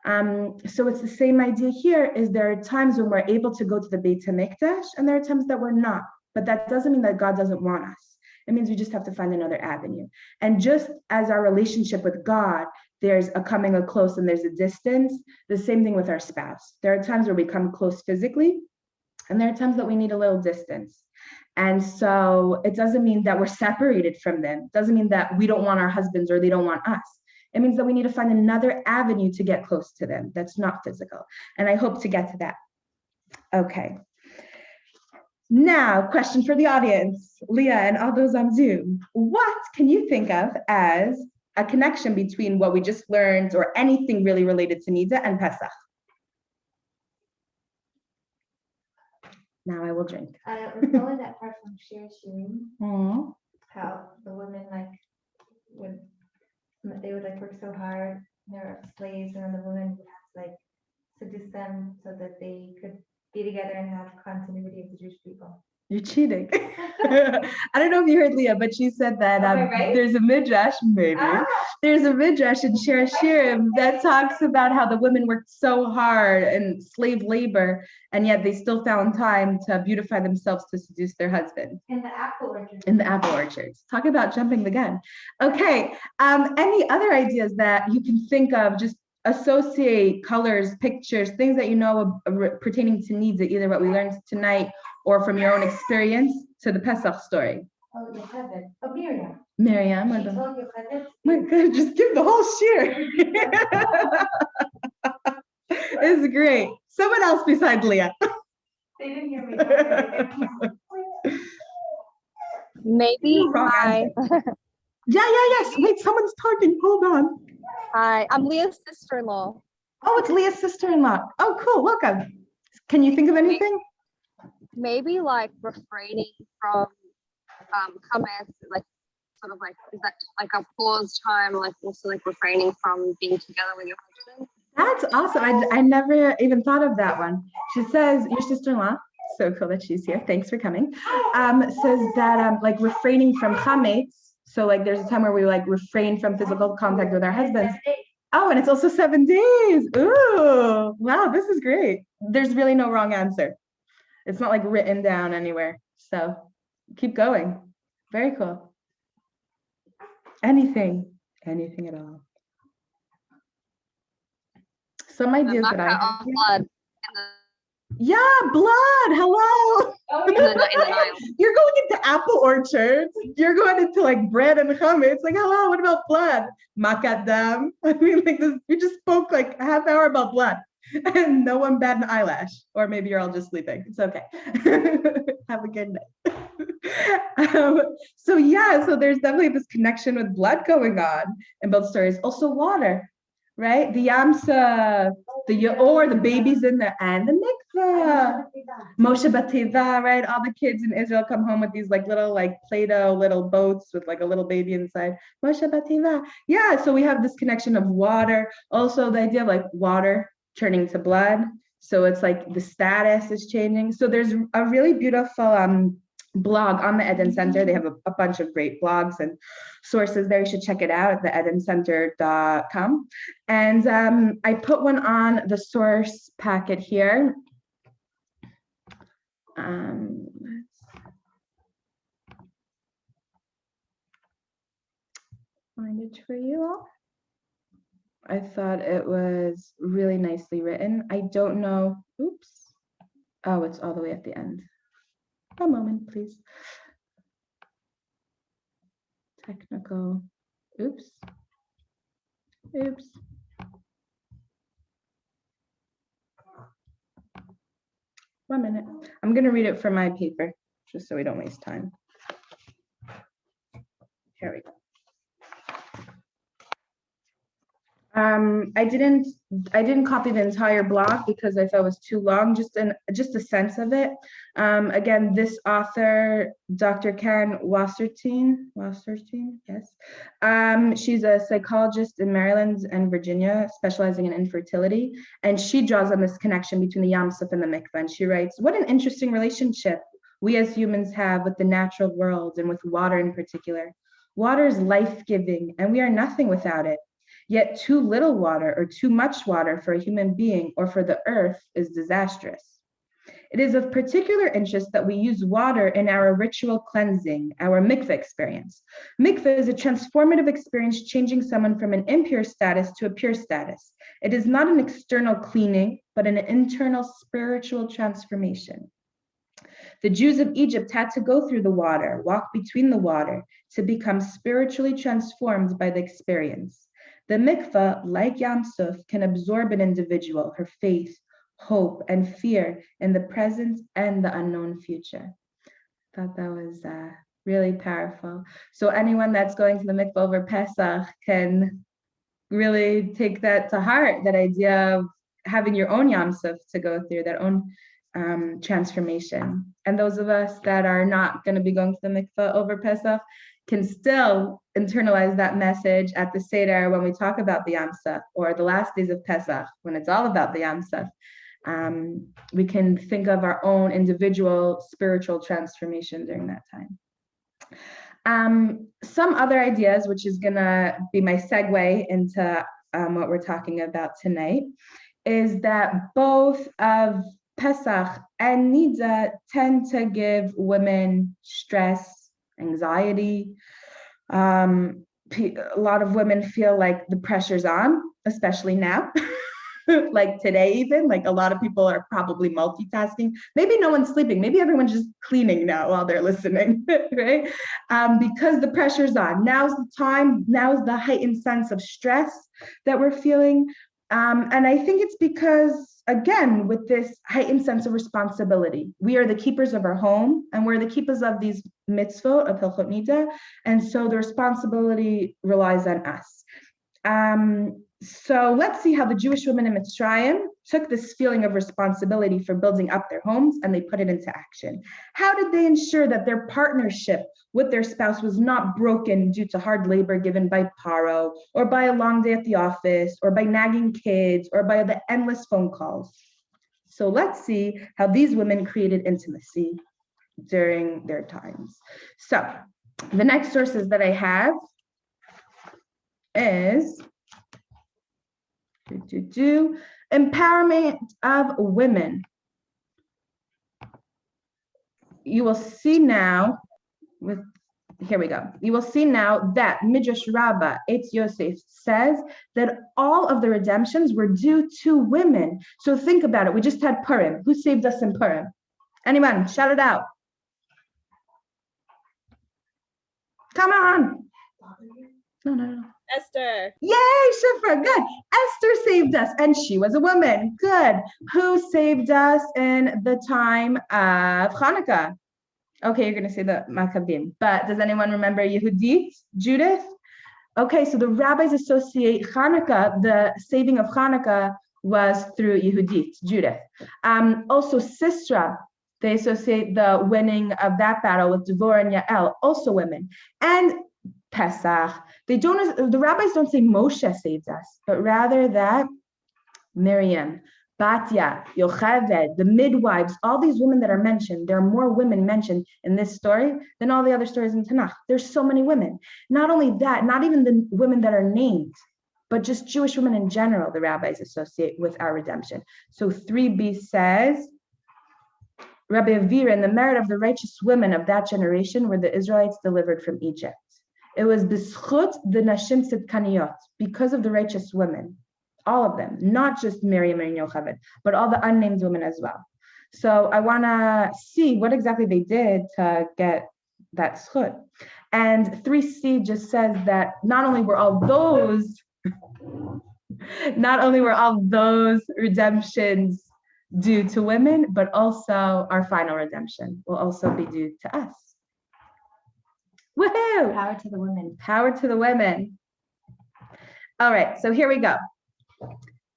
So it's the same idea here, is there are times when we're able to go to the Beit HaMikdash and there are times that we're not, but that doesn't mean that God doesn't want us. It means we just have to find another avenue. And just as our relationship with God, there's a coming a close and there's a distance, the same thing with our spouse. There are times where we come close physically, and there are times that we need a little distance. And so it doesn't mean that we're separated from them. It doesn't mean that we don't want our husbands or they don't want us. It means that we need to find another avenue to get close to them that's not physical. And I hope to get to that. Okay. Now, question for the audience, Leah and all those on Zoom. What can you think of as a connection between what we just learned or anything really related to Nida and Pesach? Now I will drink. Recalling that part from Shir Shirim, Aww. how the women they would work so hard, they're slaves, and then the women would have to seduce them so that they could be together and have continuity of the Jewish people. You're cheating. I don't know if you heard Leah, but she said that Right? there's a midrash, maybe. There's a midrash in Shir Shirim that talks about how the women worked so hard in slave labor, and yet they still found time to beautify themselves to seduce their husband. In the apple orchard. In the apple orchards. Talk about jumping the gun. Okay. Any other ideas that you can think of? Just associate colors, pictures, things that you know pertaining to needs, either what we learned tonight or from your own experience to the Pesach story. Oh, Yocheved. Oh, Miriam. Miriam. She told Yocheved. My God, just give the whole shir. It's great. Someone else besides Leah. They didn't hear me. Maybe Wrong hi. Yes. Wait, someone's talking. Hold on. Hi, I'm Leah's sister-in-law. Oh, it's Leah's sister-in-law. Oh, cool. Welcome. Can you think of anything? Maybe refraining from comments, is that a pause time, also refraining from being together with your husband? That's awesome. I never even thought of that one. She says, your sister-in-law, so cool that she's here. Thanks for coming. Says that refraining from chametz. So there's a time where we refrain from physical contact with our husbands. Oh, and it's also 7 days. Ooh, wow, this is great. There's really no wrong answer. It's not written down anywhere. So keep going. Very cool. Anything at all. Some ideas that I have. Blood. Yeah, blood. Hello. In the Nile. You're going into apple orchards. You're going into bread and chametz. Hello, what about blood? Makadam. I mean, this. We just spoke a half hour about blood, and no one bat an eyelash. Or maybe you're all just sleeping. It's okay. Have a good night. So there's definitely this connection with blood going on in both stories. Also water. Right? The Yamsa, the Yaor, the babies in there, and the mikvah. Moshe Bateva, right? All the kids in Israel come home with these little Play-Doh little boats with a little baby inside. Moshe Bateva. Yeah, so we have this connection of water. Also the idea of water turning to blood. So it's the status is changing. So there's a really beautiful blog on the Eden Center. They have a bunch of great blogs and sources there. You should check it out at theedencenter.com. And I put one on the source packet here. Let's find it for you all. I thought it was really nicely written. I don't know. Oops. Oh, it's all the way at the end. A moment, please. Technical. Oops. 1 minute. I'm going to read it from my paper, just so we don't waste time. Here we go. I didn't copy the entire blog because I thought it was too long, just a sense of it. Again, this author, Dr. Karen Wasserstein, yes. She's a psychologist in Maryland and Virginia, specializing in infertility, and she draws on this connection between the Yam Suf and the mikveh. And she writes, "What an interesting relationship we as humans have with the natural world and with water in particular. Water is life-giving, and we are nothing without it. Yet too little water or too much water for a human being or for the earth is disastrous. It is of particular interest that we use water in our ritual cleansing, our mikveh experience. Mikveh is a transformative experience changing someone from an impure status to a pure status. It is not an external cleaning, but an internal spiritual transformation. The Jews of Egypt had to go through the water, walk between the water, to become spiritually transformed by the experience. The mikveh, like Yam Suf, can absorb an individual, her faith, hope, and fear in the present and the unknown future." I thought that was really powerful. So anyone that's going to the mikveh over Pesach can really take that to heart, that idea of having your own Yam Suf to go through, that own transformation. And those of us that are not going to be going to the mikveh over Pesach can still internalize that message at the Seder when we talk about the Yam Suf, or the last days of Pesach when it's all about the Yam Suf. We can think of our own individual spiritual transformation during that time. Some other ideas, which is going to be my segue into what we're talking about tonight, is that both of Pesach and Nida tend to give women stress, anxiety. A lot of women feel like the pressure's on, especially now. Like today, even, like a lot of people are probably multitasking. Maybe no one's sleeping. Maybe everyone's just cleaning now while they're listening, right? Because the pressure's on. Now's the time. Now's the heightened sense of stress that we're feeling. And I think it's because, again, with this heightened sense of responsibility, we are the keepers of our home, and we're the keepers of these mitzvot of Hilchot Nida, and so the responsibility relies on us. So let's see how the Jewish women in Mitzrayim took this feeling of responsibility for building up their homes and they put it into action. How did they ensure that their partnership with their spouse was not broken due to hard labor given by Paro, or by a long day at the office, or by nagging kids, or by the endless phone calls? So let's see how these women created intimacy during their times. So the next sources that I have is empowerment of women. You will see now here we go. You will see now that Midrash Rabbah, Eitz Yosef, says that all of the redemptions were due to women. So think about it. We just had Purim. Who saved us in Purim? Anyone? Shout it out. Come on. No. Esther. Yay, Shifra, good. Esther saved us, and she was a woman. Good. Who saved us in the time of Hanukkah? Okay, you're going to say the Maccabim, but does anyone remember Yehudit, Judith? Okay, so the rabbis associate Hanukkah, the saving of Hanukkah was through Yehudit, Judith. Also Sisra, they associate the winning of that battle with Devorah and Yael, also women. And Pesach, the rabbis don't say Moshe saved us, but rather that Miriam, Batya, Yocheved, the midwives, all these women that are mentioned, there are more women mentioned in this story than all the other stories in Tanakh. There's so many women. Not only that, not even the women that are named, but just Jewish women in general, the rabbis associate with our redemption. So 3b says, Rabbi Avira, and the merit of the righteous women of that generation were the Israelites delivered from Egypt. It was b'schut the nashim tzidkaniyot, because of the righteous women, all of them, not just Miriam and Yocheved, but all the unnamed women as well. So I want to see what exactly they did to get that schut. And 3c just says that not only were all those redemptions due to women, but also our final redemption will also be due to us. Woohoo! Power to the women. Power to the women. All right, so here we go.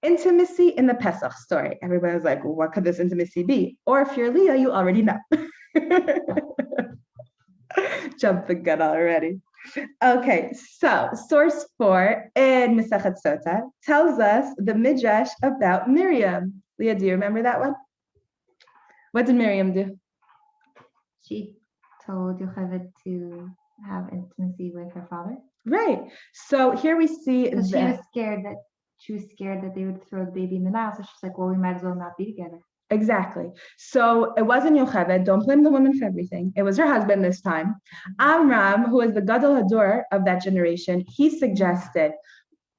Intimacy in the Pesach story. Everybody was like, well, what could this intimacy be? Or if you're Leah, you already know. Jump the gun already. Okay, so source 4 in Masechet Sota tells us the midrash about Miriam. Leah, do you remember that one? What did Miriam do? She told Yocheved to have intimacy with her father Right. So here we see because that she was scared that they would throw the baby in the Nile. So she's like, well, we might as well not be together. exactly. So it wasn't Yocheved. Don't blame the woman for everything. It was her husband this time. Amram, who is the Gadol Hador of that generation, he suggested,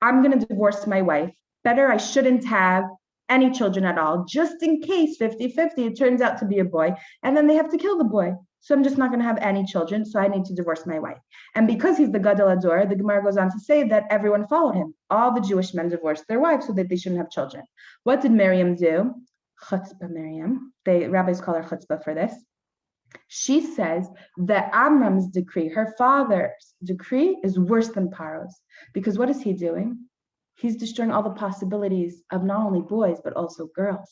I'm going to divorce my wife. Better I shouldn't have any children at all, just in case 50-50, it turns out to be a boy, and then they have to kill the boy. So I'm just not going to have any children, so I need to divorce my wife. And because he's the Gadol Hador, the Gemara goes on to say that everyone followed him. All the Jewish men divorced their wives so that they shouldn't have children. What did Miriam do? Chutzpah Miriam. Rabbis call her chutzpah for this. She says that Amram's decree, her father's decree, is worse than Paro's. Because what is he doing? He's destroying all the possibilities of not only boys, but also girls.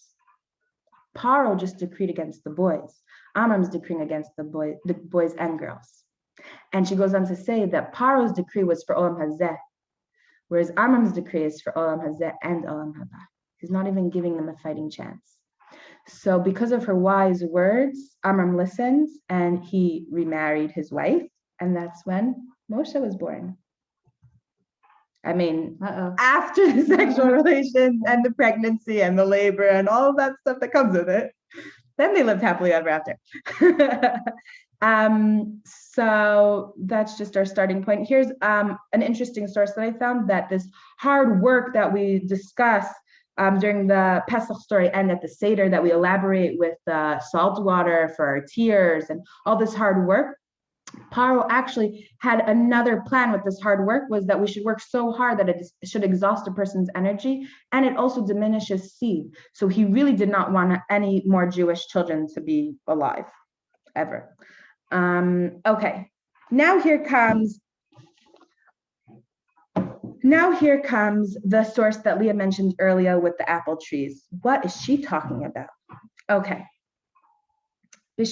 Paro just decreed against the boys. Amram's decreeing against the boys and girls. And she goes on to say that Paro's decree was for Olam Hazeh, whereas Amram's decree is for Olam Hazeh and Olam Haba. He's not even giving them a fighting chance. So because of her wise words, Amram listens and he remarried his wife. And that's when Moshe was born. I mean, after the sexual relations and the pregnancy and the labor and all of that stuff that comes with it, then they lived happily ever after. So that's just our starting point. Here's an interesting source that I found, that this hard work that we discuss during the Pesach story and at the Seder, that we elaborate with salt water for our tears and all this hard work, Paro actually had another plan with this hard work, was that we should work so hard that it should exhaust a person's energy, and it also diminishes seed. So he really did not want any more Jewish children to be alive, ever. Okay, now here comes the source that Leah mentioned earlier with the apple trees. What is she talking about? Okay. The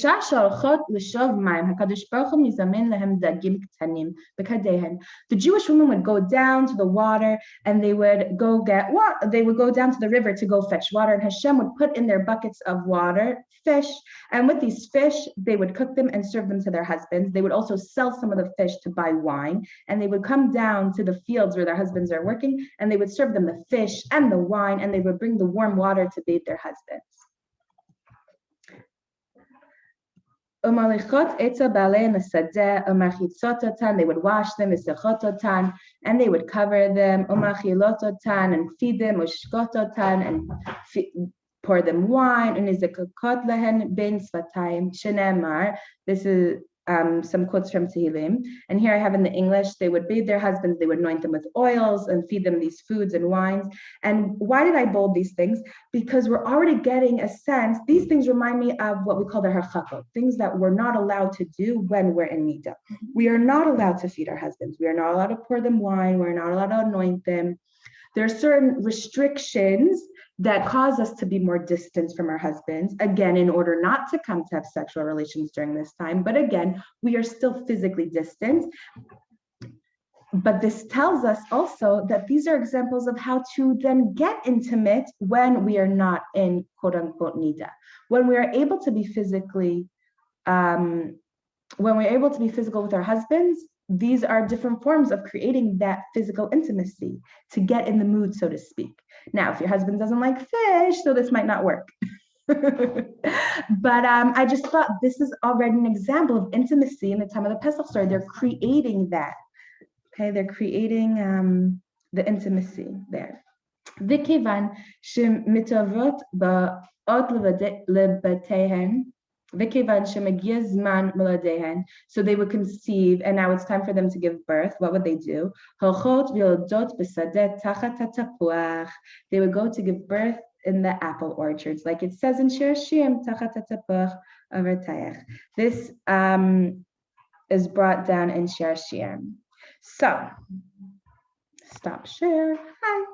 Jewish women would go down to the water and they would go get what? They would go down to the river to go fetch water, and Hashem would put in their buckets of water fish, and with these fish they would cook them and serve them to their husbands. They would also sell some of the fish to buy wine, and they would come down to the fields where their husbands are working, and they would serve them the fish and the wine, and they would bring the warm water to bathe their husbands. They would wash them, and they would cover them, and feed them, and pour them wine. This is some quotes from Tehillim. And here I have in the English, they would bathe their husbands, they would anoint them with oils and feed them these foods and wines. And why did I bold these things? Because we're already getting a sense, these things remind me of what we call the harchakot, things that we're not allowed to do when we're in Nida. We are not allowed to feed our husbands. We are not allowed to pour them wine. We're not allowed to anoint them. There are certain restrictions that cause us to be more distant from our husbands, again, in order not to come to have sexual relations during this time. But again, we are still physically distant. But this tells us also that these are examples of how to then get intimate when we are not in quote unquote nida. When we are able to be physically, when we're able to be physical with our husbands, these are different forms of creating that physical intimacy to get in the mood, so to speak. Now, if your husband doesn't like fish, so this might not work. But I just thought this is already an example of intimacy in the time of the Pesach story. They're creating that. Okay, they're creating the intimacy there. V'kivan shemitovot ba'ot lebatehen. So they would conceive, and now it's time for them to give birth. What would they do? They would go to give birth in the apple orchards, like it says in Shir Shirim. This is brought down in Shir Shirim. So Stop share. Hi.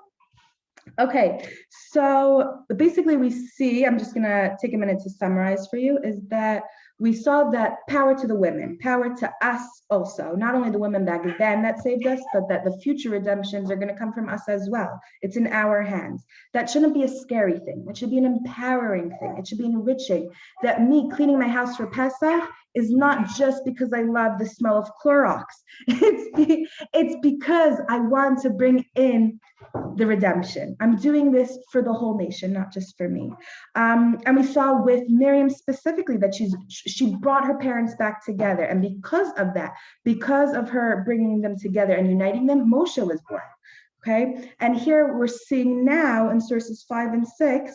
Okay, so basically we see, I'm just gonna take a minute to summarize for you, is that we saw that power to the women, power to us also, not only the women back then that saved us, but that the future redemptions are gonna come from us as well. It's in our hands. That shouldn't be a scary thing. It should be an empowering thing. It should be enriching. That me cleaning my house for Pesach is not just because I love the smell of Clorox. It's because I want to bring in the redemption. I'm doing this for the whole nation, not just for me. And we saw with Miriam specifically that she brought her parents back together. And because of that, because of her bringing them together and uniting them, Moshe was born. Okay. And here we're seeing now in sources 5 and 6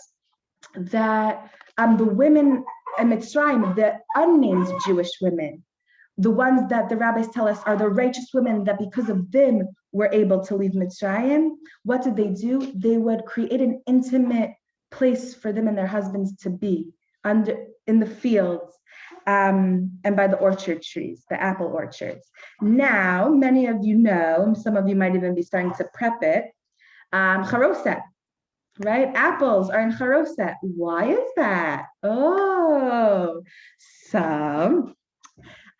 that the women in Mitzrayim, the unnamed Jewish women, the ones that the rabbis tell us are the righteous women that because of them were able to leave Mitzrayim, what did they do? They would create an intimate place for them and their husbands to be in the fields and by the orchard trees, the apple orchards. Now, many of you know, some of you might even be starting to prep it, charoset, right? Apples are in charoset. Why is that? Oh, so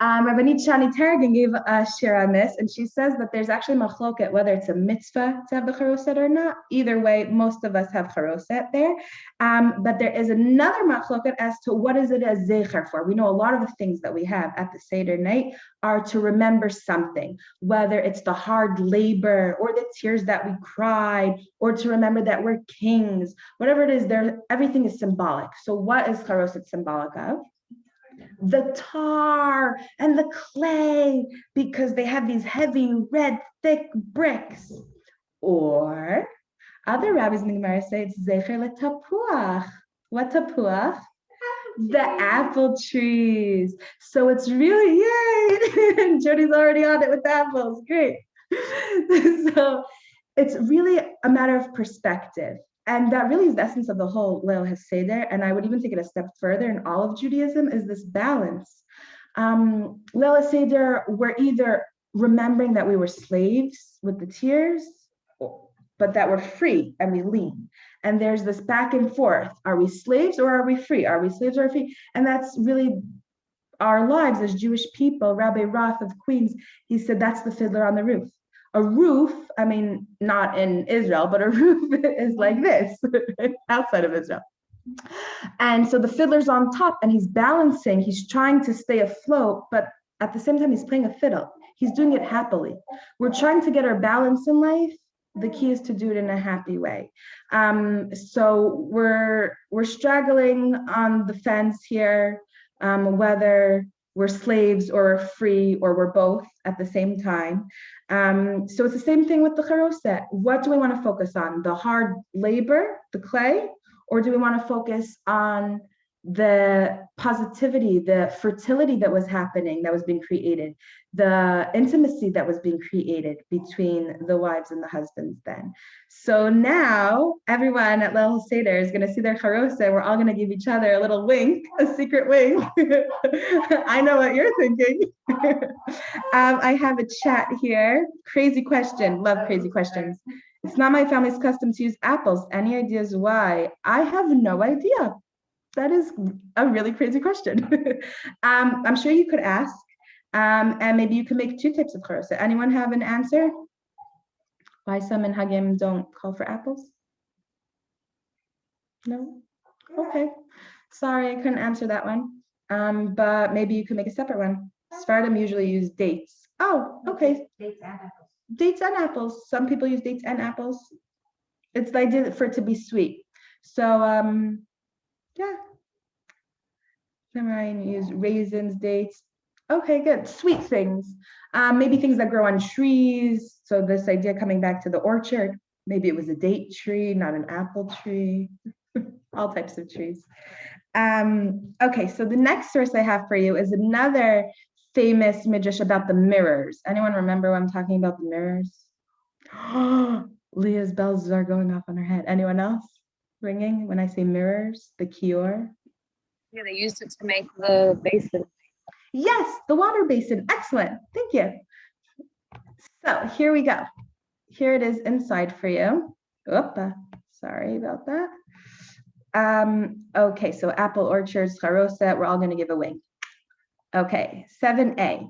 Rabbanit Shani Targin gave a share on this, and she says that there's actually machloket whether it's a mitzvah to have the charoset or not. Either way, most of us have charoset there. But there is another machloket as to what is it a zecher for. We know a lot of the things that we have at the Seder night are to remember something, whether it's the hard labor or the tears that we cried, or to remember that we're kings. Whatever it is, everything is symbolic. So what is charoset symbolic of? The tar and the clay, because they have these heavy, red, thick bricks. Or other rabbis in the Gemara say it's zecher letapuach. What tapuach? The apple trees. So it's really, yay! Jody's already on it with the apples. Great. So it's really a matter of perspective. And that really is the essence of the whole Leil HaSeder. And I would even take it a step further in all of Judaism is this balance. Leil HaSeder, we're either remembering that we were slaves with the tears, but that we're free and we lean. And there's this back and forth. Are we slaves or are we free? Are we slaves or are we free? And that's really our lives as Jewish people. Rabbi Roth of Queens, he said that's the fiddler on the roof. A roof, I mean, not in Israel, but a roof is like this outside of Israel. And so the fiddler's on top and he's balancing, he's trying to stay afloat, but at the same time, he's playing a fiddle. He's doing it happily. We're trying to get our balance in life. The key is to do it in a happy way. So we're straggling on the fence here, whether we're slaves or we're free or we're both at the same time. So it's the same thing with the charoset. What do we want to focus on? The hard labor, the clay, or do we want to focus on the positivity, the fertility that was happening, that was being created, the intimacy that was being created between the wives and the husbands then? So now everyone at Leil HaSeder is going to see their charoset. We're all going to give each other a little wink, a secret wink. I know what you're thinking. I have a chat here. Crazy question. Love crazy questions. It's not my family's custom to use apples. Any ideas why? I have no idea. That is a really crazy question. I'm sure you could ask, and maybe you can make 2 types of charoset. Anyone have an answer? Why some minhagim don't call for apples? No? Okay. Sorry, I couldn't answer that one. But maybe you can make a separate one. Sephardim usually use dates. Oh, okay. Dates and apples. Dates and apples. Some people use dates and apples. It's the idea for it to be sweet. So, yeah. Right, use raisins, dates. Okay, good. Sweet things. Maybe things that grow on trees. So this idea coming back to the orchard. Maybe it was a date tree, not an apple tree. All types of trees. Okay, so the next source I have for you is another famous midrash about the mirrors. Anyone remember what I'm talking about, the mirrors? Leah's bells are going off on her head. Anyone else ringing when I say mirrors? The kior? Yeah, they used it to make the basin. Yes, the water basin. Excellent. Thank you. So here we go. here it is inside for you. Oopa, sorry about that. Okay, so apple orchards, charoset, we're all going to give a wing. Okay, 7a.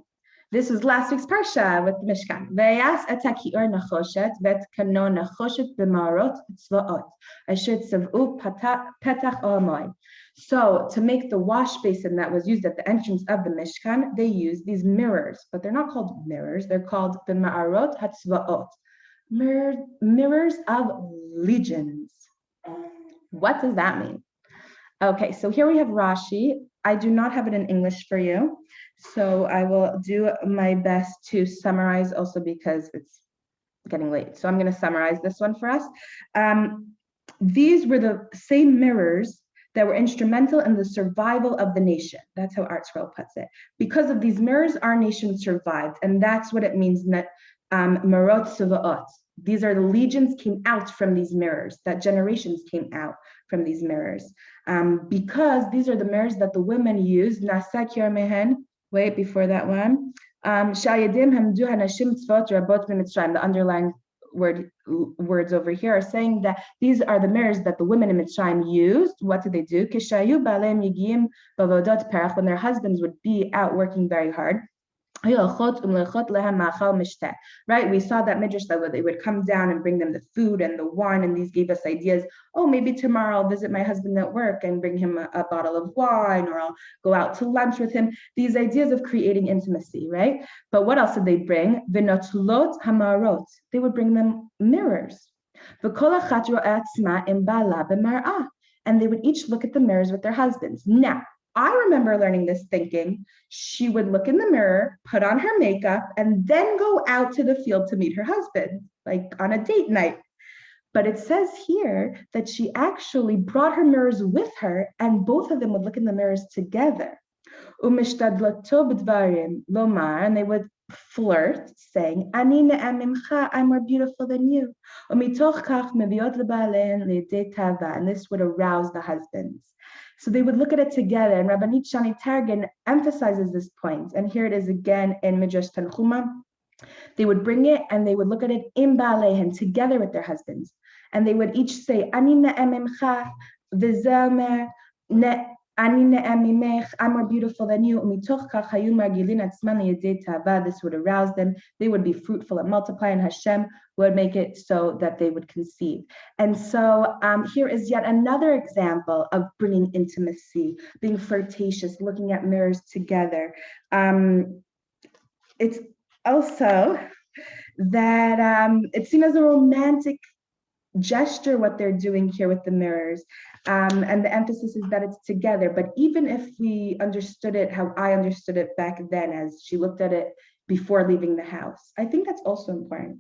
This was last week's parsha with the Mishkan. Vayas atakior nachoshet vet kano nachoshet b'marot tzvaot asher tzav'u petach olamoy. So to make the wash basin that was used at the entrance of the Mishkan, they used these mirrors, but they're not called mirrors. They're called b'marot hatzvaot, mirrors of legions. What does that mean? Okay, so here we have Rashi. I do not have it in English for you, so I will do my best to summarize also because it's getting late. So I'm going to summarize this one for us. These were the same mirrors that were instrumental in the survival of the nation. That's how Art Scroll puts it. Because of these mirrors, our nation survived, and that's what it means, marot suvaot. These are the legions came out from these mirrors, that generations came out from these mirrors. Because these are the mirrors that the women used, wait, before that one, the underlined words over here are saying that these are the mirrors that the women in Mitzrayim used. What did they do? When their husbands would be out working very hard. Right, we saw that midrash that they would come down and bring them the food and the wine, and these gave us ideas. Oh, maybe tomorrow I'll visit my husband at work and bring him a bottle of wine, or I'll go out to lunch with him. These ideas of creating intimacy, right? But what else did they bring? V'notlot hamarot. They would bring them mirrors. And they would each look at the mirrors with their husbands. Now, I remember learning this thinking she would look in the mirror, put on her makeup, and then go out to the field to meet her husband, like on a date night. But it says here that she actually brought her mirrors with her, and both of them would look in the mirrors together. And they would flirt, saying, I'm more beautiful than you. And this would arouse the husbands. So they would look at it together, and Rabbanit Shani Targin emphasizes this point. And here it is again in Midrash Tanchuma. They would bring it and they would look at it in Baalehen, together with their husbands. And they would each say, Ani ne'emimcha v'zelmer I'm more beautiful than you. This would arouse them. They would be fruitful and multiply, and Hashem would make it so that they would conceive. And so here is yet another example of bringing intimacy, being flirtatious, looking at mirrors together. It's also that it's seen as a romantic gesture what they're doing here with the mirrors, and the emphasis is that it's together. But even if we understood it how I understood it back then, as she looked at it before leaving the house, I think that's also important.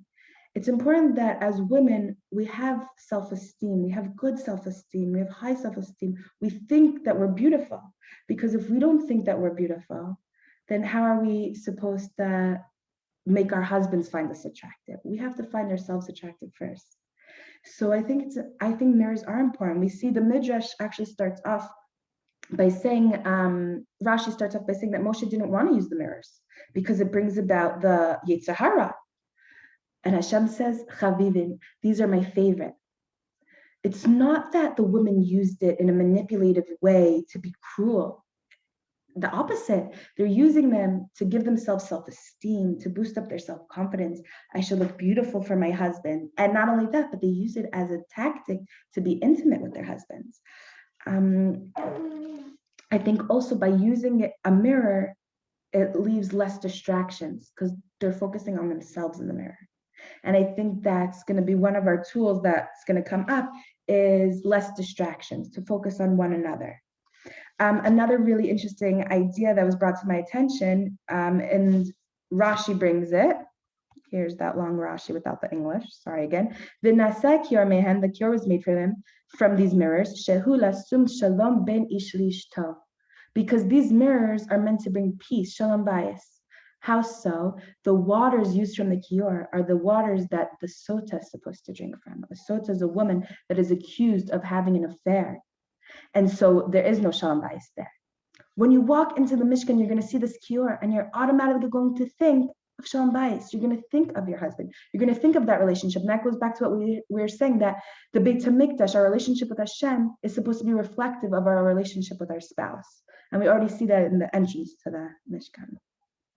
It's important that as women we have self-esteem, we have good self-esteem, we have high self-esteem, we think that we're beautiful, because if we don't think that we're beautiful, then how are we supposed to make our husbands find us attractive? We have to find ourselves attractive first. So I think mirrors are important. We see the Midrash actually starts off by saying, Rashi starts off by saying that Moshe didn't want to use the mirrors because it brings about the Yetzer Hara. And Hashem says, Chavivin, these are my favorite. It's not that the women used it in a manipulative way to be cruel. The opposite. They're using them to give themselves self-esteem, to boost up their self-confidence. I should look beautiful for my husband. And not only that, but they use it as a tactic to be intimate with their husbands. I think also by using a mirror, it leaves less distractions because they're focusing on themselves in the mirror. And I think that's going to be one of our tools that's going to come up, is less distractions, to focus on one another. Another really interesting idea that was brought to my attention, and Rashi brings it. Here's that long Rashi without the English. Sorry again. The nasa kior mehen, the kior was made for them from these mirrors. Shehu lasum shalom ben ish lishto, because these mirrors are meant to bring peace, shalom bayis. How so? The waters used from the kior are the waters that the sota is supposed to drink from. A sota is a woman that is accused of having an affair. And so there is no shalom bayis there. When you walk into the Mishkan, you're going to see this kior, and you're automatically going to think of Shalom Bayis. You're going to think of your husband. You're going to think of that relationship. And that goes back to what we were saying, that the Beit HaMikdash, our relationship with Hashem, is supposed to be reflective of our relationship with our spouse. And we already see that in the entrance to the Mishkan.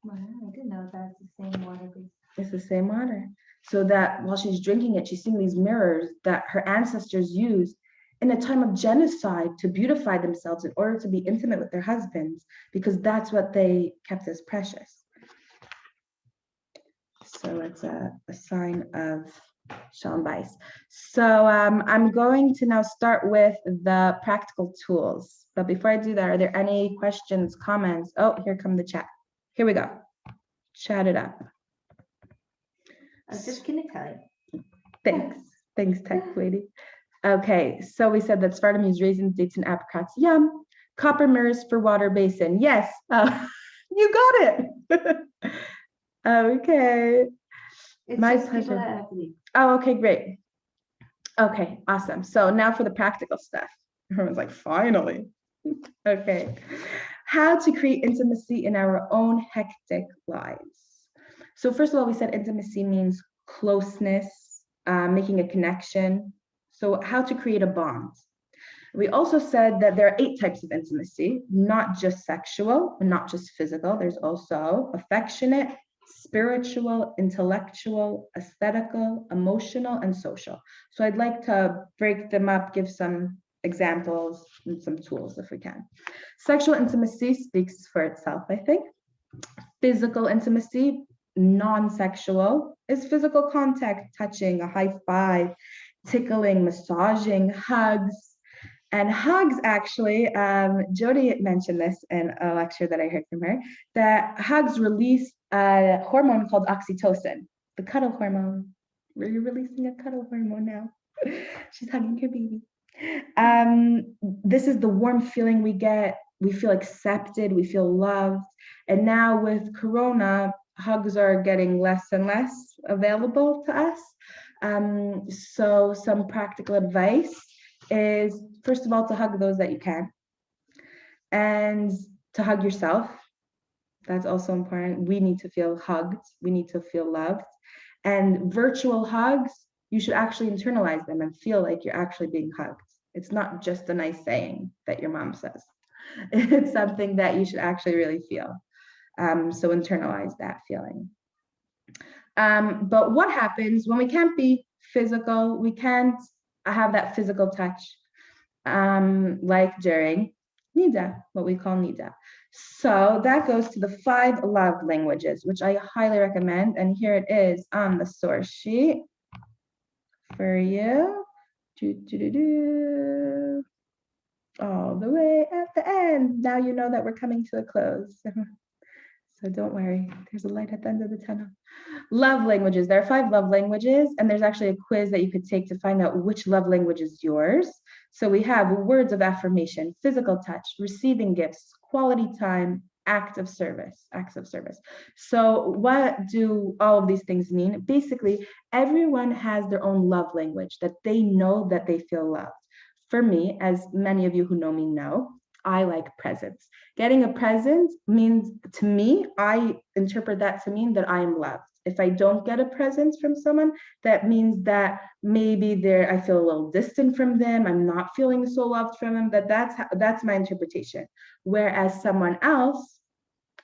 Wow, I didn't know that's the same water. It's the same water. So that while she's drinking it, she's seeing these mirrors that her ancestors used in a time of genocide to beautify themselves in order to be intimate with their husbands, because that's what they kept as precious. So it's a sign of Shalom Bayis. So I'm going to now start with the practical tools. But before I do that, are there any questions, comments? Oh, here come the chat. Here we go. Chat it up. I was just gonna tell you. Thanks, tech lady. Okay, so we said that Sfardim use raisins, dates, and apricots. Yum. Copper mirrors for water basin. Yes, you got it. Okay. It's My just people pleasure. that have to leave. Oh, okay, great. Okay, awesome. So now for the practical stuff. Everyone's like, finally. Okay. How to create intimacy in our own hectic lives. So first of all, we said intimacy means closeness, making a connection. So how to create a bond. We also said that there are 8 types of intimacy, not just sexual, not just physical. There's also affectionate, spiritual, intellectual, aesthetical, emotional, and social. So I'd like to break them up, give some examples and some tools if we can. Sexual intimacy speaks for itself, I think. Physical intimacy, non-sexual, is physical contact, touching, a high five, tickling, massaging, hugs. And hugs, actually, Jody mentioned this in a lecture that I heard from her, that hugs release a hormone called oxytocin, the cuddle hormone. We're releasing a cuddle hormone now. She's hugging her baby. This is the warm feeling we get. We feel accepted, we feel loved. And now with Corona, hugs are getting less and less available to us. So some practical advice is, first of all, to hug those that you can, and to hug yourself. That's also important. We need to feel hugged. We need to feel loved. And virtual hugs, you should actually internalize them and feel like you're actually being hugged. It's not just a nice saying that your mom says. It's something that you should actually really feel. So internalize that feeling. But what happens when we can't be physical? We can't have that physical touch, like during Nida, what we call Nida. So that goes to the 5 love languages, which I highly recommend. And here it is on the source sheet for you. All the way at the end. Now you know that we're coming to a close. So don't worry, there's a light at the end of the tunnel. Love languages. There are 5 love languages, and there's actually a quiz that you could take to find out which love language is yours. So we have words of affirmation, physical touch, receiving gifts, quality time, acts of service. So what do all of these things mean? Basically, everyone has their own love language that they know that they feel loved. For me, as many of you who know me know, I like presents. Getting a present means, to me, I interpret that to mean that I am loved. If I don't get a present from someone, that means that maybe I feel a little distant from them. I'm not feeling so loved from them. That's my interpretation. Whereas someone else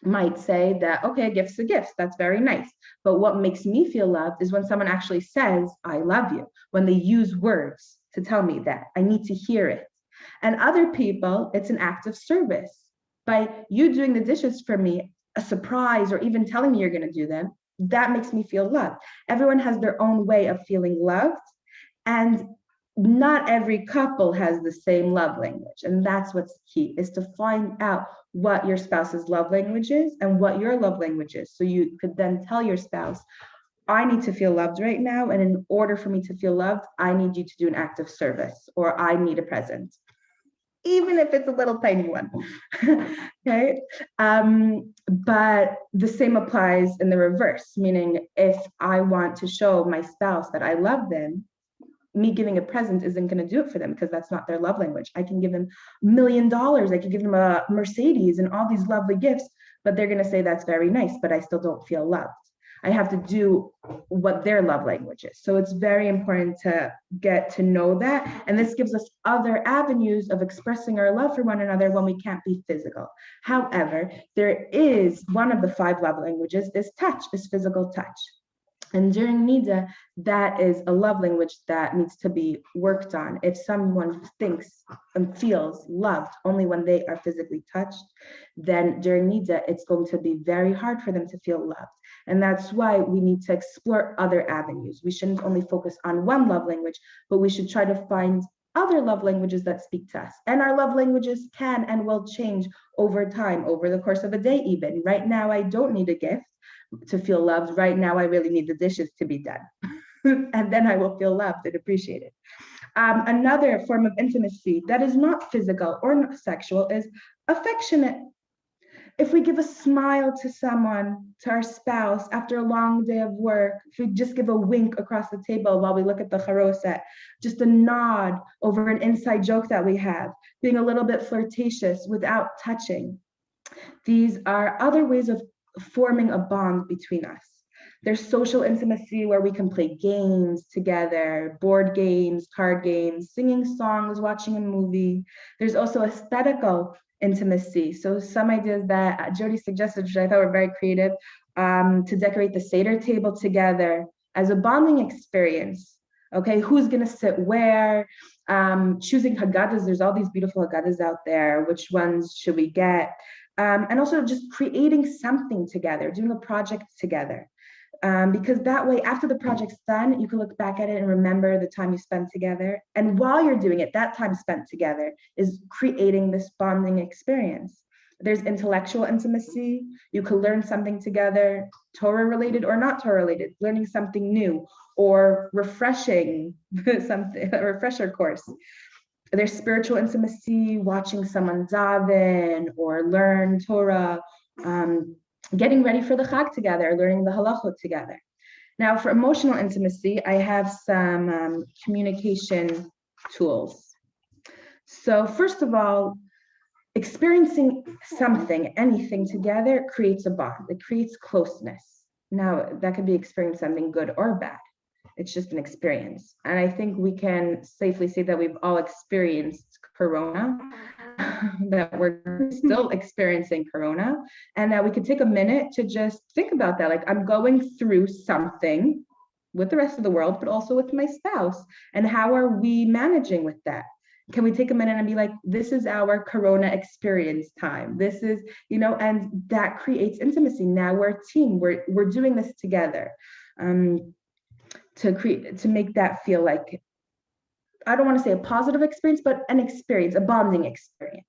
might say that, okay, gifts are gifts. That's very nice. But what makes me feel loved is when someone actually says, I love you, when they use words to tell me that. I need to hear it. And other people, it's an act of service. By you doing the dishes for me, a surprise, or even telling me you're going to do them, that makes me feel loved. Everyone has their own way of feeling loved, and not every couple has the same love language. And that's what's key, is to find out what your spouse's love language is and what your love language is. So you could then tell your spouse, I need to feel loved right now. And in order for me to feel loved, I need you to do an act of service, or I need a present, even if it's a little tiny one. Okay. But the same applies in the reverse, meaning if I want to show my spouse that I love them, me giving a present isn't going to do it for them, because that's not their love language. I can give them $1 million. I can give them a Mercedes and all these lovely gifts, but they're going to say that's very nice, but I still don't feel loved. I have to do what their love language is. So it's very important to get to know that. And this gives us other avenues of expressing our love for one another when we can't be physical. However, there is one of the 5 love languages is touch, is physical touch. And during Nida, that is a love language that needs to be worked on. If someone thinks and feels loved only when they are physically touched, then during Nida, it's going to be very hard for them to feel loved. And that's why we need to explore other avenues. We shouldn't only focus on one love language, but we should try to find other love languages that speak to us. And our love languages can and will change over time, over the course of a day even. Right now, I don't need a gift to feel loved. Right now, I really need the dishes to be done. And then I will feel loved and appreciated. Another form of intimacy that is not physical or not sexual is affectionate. If we give a smile to someone, to our spouse, after a long day of work, if we just give a wink across the table while we look at the charoset, just a nod over an inside joke that we have, being a little bit flirtatious without touching. These are other ways of forming a bond between us. There's social intimacy where we can play games together, board games, card games, singing songs, watching a movie. There's also aesthetical intimacy. So some ideas that Jody suggested, which I thought were very creative, to decorate the Seder table together as a bonding experience. Okay, who's gonna sit where? Choosing Haggadahs, there's all these beautiful Haggadahs out there. Which ones should we get? And also just creating something together, doing a project together. Because that way, after the project's done, you can look back at it and remember the time you spent together. And while you're doing it, that time spent together is creating this bonding experience. There's intellectual intimacy. You can learn something together, Torah related or not Torah related, learning something new or refreshing something, a refresher course. There's spiritual intimacy, watching someone daven or learn Torah, getting ready for the Chag together, learning the halachot together. Now, for emotional intimacy, I have some communication tools. So first of all, experiencing something, anything together creates a bond. It creates closeness. Now, that could be experiencing something good or bad. It's just an experience. And I think we can safely say that we've all experienced Corona, that we're still experiencing Corona, and that we could take a minute to just think about that. Like, I'm going through something with the rest of the world, but also with my spouse. And how are we managing with that? Can we take a minute and be like, this is our Corona experience time. This is, and that creates intimacy. Now we're a team. We're doing this together. To make that feel like, I don't want to say a positive experience, but an experience, a bonding experience.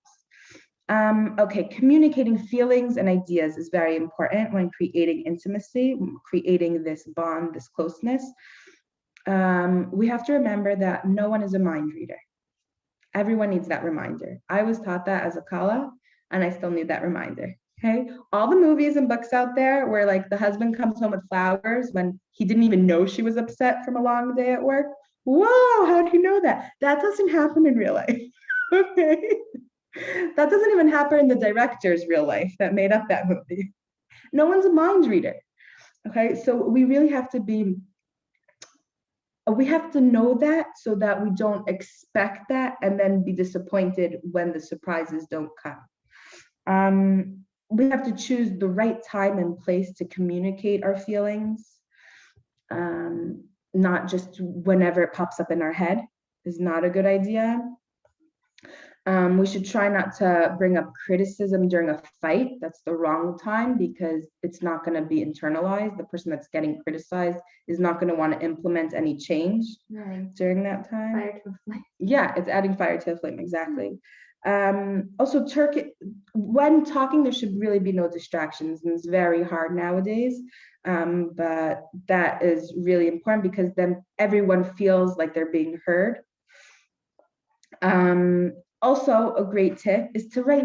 Okay, communicating feelings and ideas is very important when creating intimacy, creating this bond, this closeness. We have to remember that no one is a mind reader. Everyone needs that reminder. I was taught that as a kala, and I still need that reminder. Okay, all the movies and books out there where like the husband comes home with flowers when he didn't even know she was upset from a long day at work. Whoa, how do you know that? That doesn't happen in real life. Okay, that doesn't even happen in the director's real life that made up that movie. No one's a mind reader. Okay, so we really have to we have to know that so that we don't expect that and then be disappointed when the surprises don't come. We have to choose the right time and place to communicate our feelings, not just whenever it pops up in our head is not a good idea. We should try not to bring up criticism during a fight. That's the wrong time because it's not going to be internalized. The person that's getting criticized is not going to want to implement any change during that time. Fire to a flame. Yeah, it's adding fire to the flame, exactly. Also, when talking, there should really be no distractions, and it's very hard nowadays. But that is really important because then everyone feels like they're being heard. Also, a great tip is to write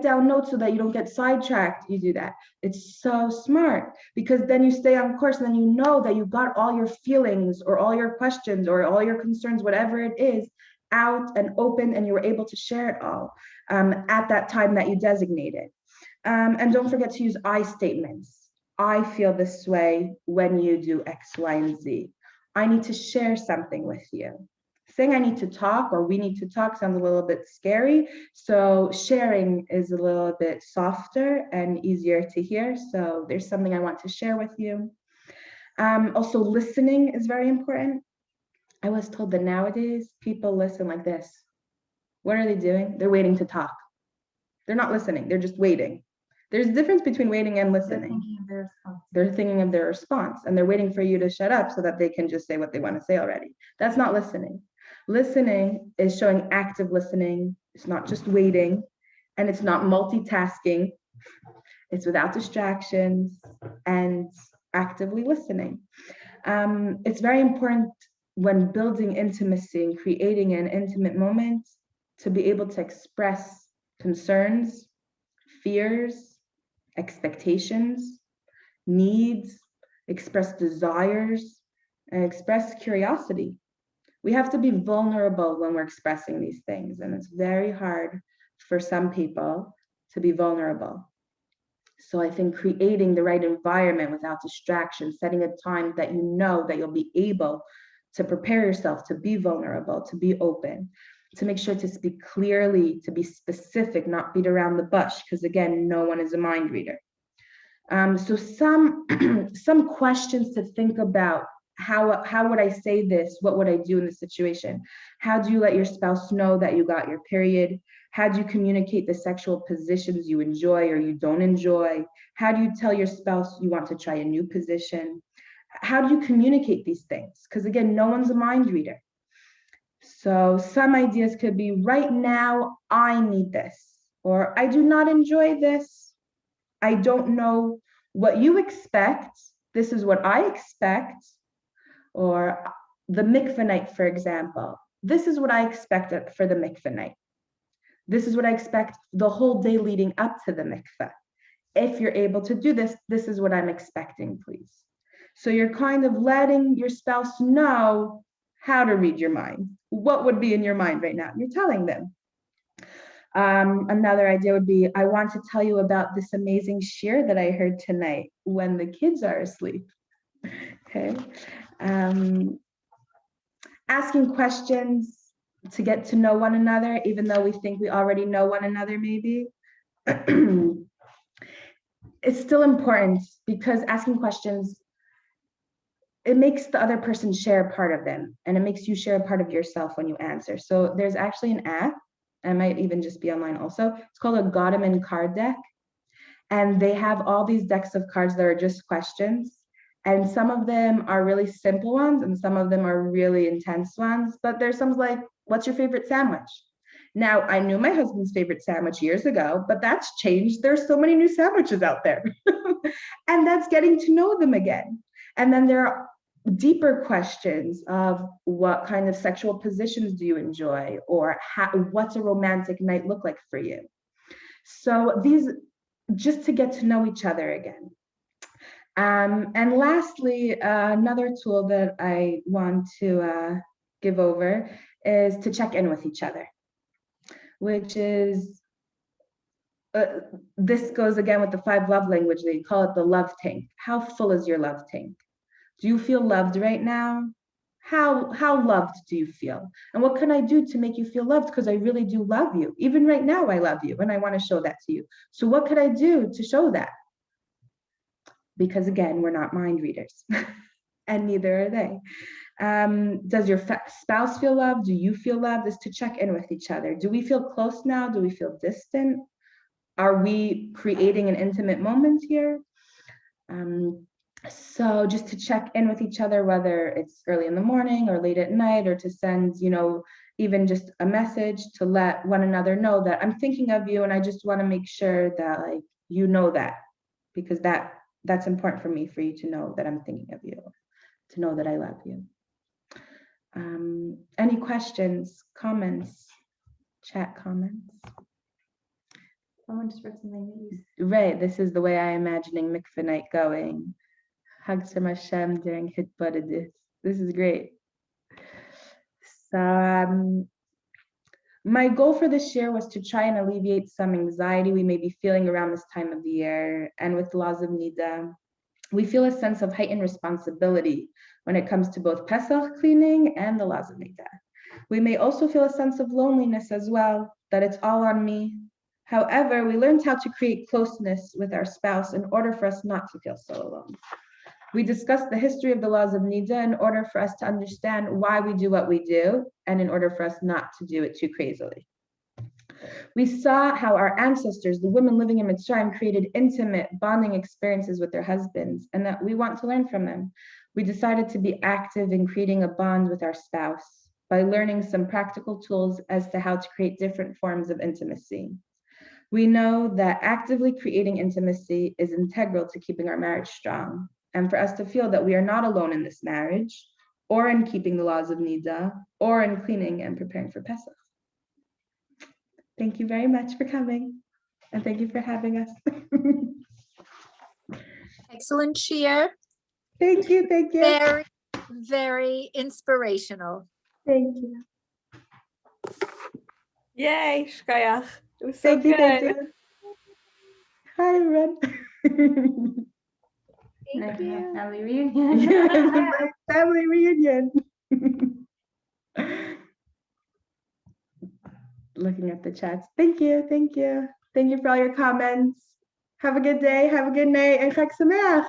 down notes so that you don't get sidetracked. You do that. It's so smart because then you stay on course and then you know that you got all your feelings or all your questions or all your concerns, whatever it is, out and open, and you were able to share it all at that time that you designated. And don't forget to use I statements. I feel this way when you do X, Y, and Z. I need to share something with you. Saying I need to talk or we need to talk sounds a little bit scary. So sharing is a little bit softer and easier to hear. So there's something I want to share with you. Also, listening is very important. I was told that nowadays people listen like this. What are they doing? They're waiting to talk. They're not listening. They're just waiting. There's a difference between waiting and listening. They're thinking of their response and they're waiting for you to shut up so that they can just say what they want to say already. That's not listening. Listening is showing active listening. It's not just waiting and it's not multitasking. It's without distractions and actively listening. It's very important when building intimacy and creating an intimate moment to be able to express concerns, fears, expectations, needs, express desires, and express curiosity. We have to be vulnerable when we're expressing these things, and it's very hard for some people to be vulnerable. So I think creating the right environment without distraction, setting a time that you know that you'll be able to prepare yourself to be vulnerable, to be open, to make sure to speak clearly, to be specific, not beat around the bush, because again, no one is a mind reader. So some questions to think about. How would I say this? What would I do in this situation? How do you let your spouse know that you got your period? How do you communicate the sexual positions you enjoy or you don't enjoy? How do you tell your spouse you want to try a new position? How do you communicate these things? Because again, no one's a mind reader. So some ideas could be, right now, I need this, or I do not enjoy this. I don't know what you expect. This is what I expect. Or the mikveh night, for example. This is what I expected for the mikveh night. This is what I expect the whole day leading up to the mikveh. If you're able to do this, this is what I'm expecting, please. So you're kind of letting your spouse know how to read your mind. What would be in your mind right now? You're telling them. Another idea would be, I want to tell you about this amazing shir that I heard tonight when the kids are asleep. Okay. Asking questions to get to know one another, even though we think we already know one another, maybe. It's still important because asking questions, it makes the other person share a part of them, and it makes you share a part of yourself when you answer. So there's actually an app, I might even just be online also. It's called a Gottman card deck. And they have all these decks of cards that are just questions. And some of them are really simple ones, and some of them are really intense ones. But there's some like, what's your favorite sandwich? Now, I knew my husband's favorite sandwich years ago, but that's changed. There's so many new sandwiches out there. And that's getting to know them again. And then there are deeper questions of what kind of sexual positions do you enjoy, or what's a romantic night look like for you? So these, just to get to know each other again. And lastly, another tool that I want to give over is to check in with each other, which is, this goes again with the 5 love language. They call it the love tank. How full is your love tank? Do you feel loved right now? How loved do you feel? And what can I do to make you feel loved? Because I really do love you. Even right now, I love you and I want to show that to you. So what could I do to show that? Because again, we're not mind readers and neither are they. Does your spouse feel loved? Do you feel loved? Is to check in with each other. Do we feel close now? Do we feel distant? Are we creating an intimate moment here? So just to check in with each other, whether it's early in the morning or late at night, or to send, even just a message to let one another know that I'm thinking of you and I just want to make sure that you know that, because that's important for me, for you to know that I'm thinking of you, to know that I love you. Any questions, comments, chat comments? Someone just wrote something. Right, this is the way I'm imagining mikveh night going. Hag Shem Hashem during Hitbodedus. This is great. So my goal for this year was to try and alleviate some anxiety we may be feeling around this time of the year, and with laws of Nida, We feel a sense of heightened responsibility when it comes to both Pesach cleaning and the laws of Nida. We may also feel a sense of loneliness as well, that it's all on me. However, we learned how to create closeness with our spouse in order for us not to feel so alone. We discussed the history of the laws of Nida in order for us to understand why we do what we do, and in order for us not to do it too crazily. We saw how our ancestors, the women living in Mitzrayim, created intimate bonding experiences with their husbands, and that we want to learn from them. We decided to be active in creating a bond with our spouse by learning some practical tools as to how to create different forms of intimacy. We know that actively creating intimacy is integral to keeping our marriage strong, and for us to feel that we are not alone in this marriage, or in keeping the laws of Nida, or in cleaning and preparing for Pesach. Thank you very much for coming, and thank you for having us. Excellent share. Thank you, thank you. Very, very inspirational. Thank you. Yay, Shkayach. It was so Thank you, thank good. you. Hi, everyone. Thank you. Family Yes, reunion. family reunion. Looking at the chats. Thank you, thank you. Thank you for all your comments. Have a good day, have a good night, and Chag Sameach.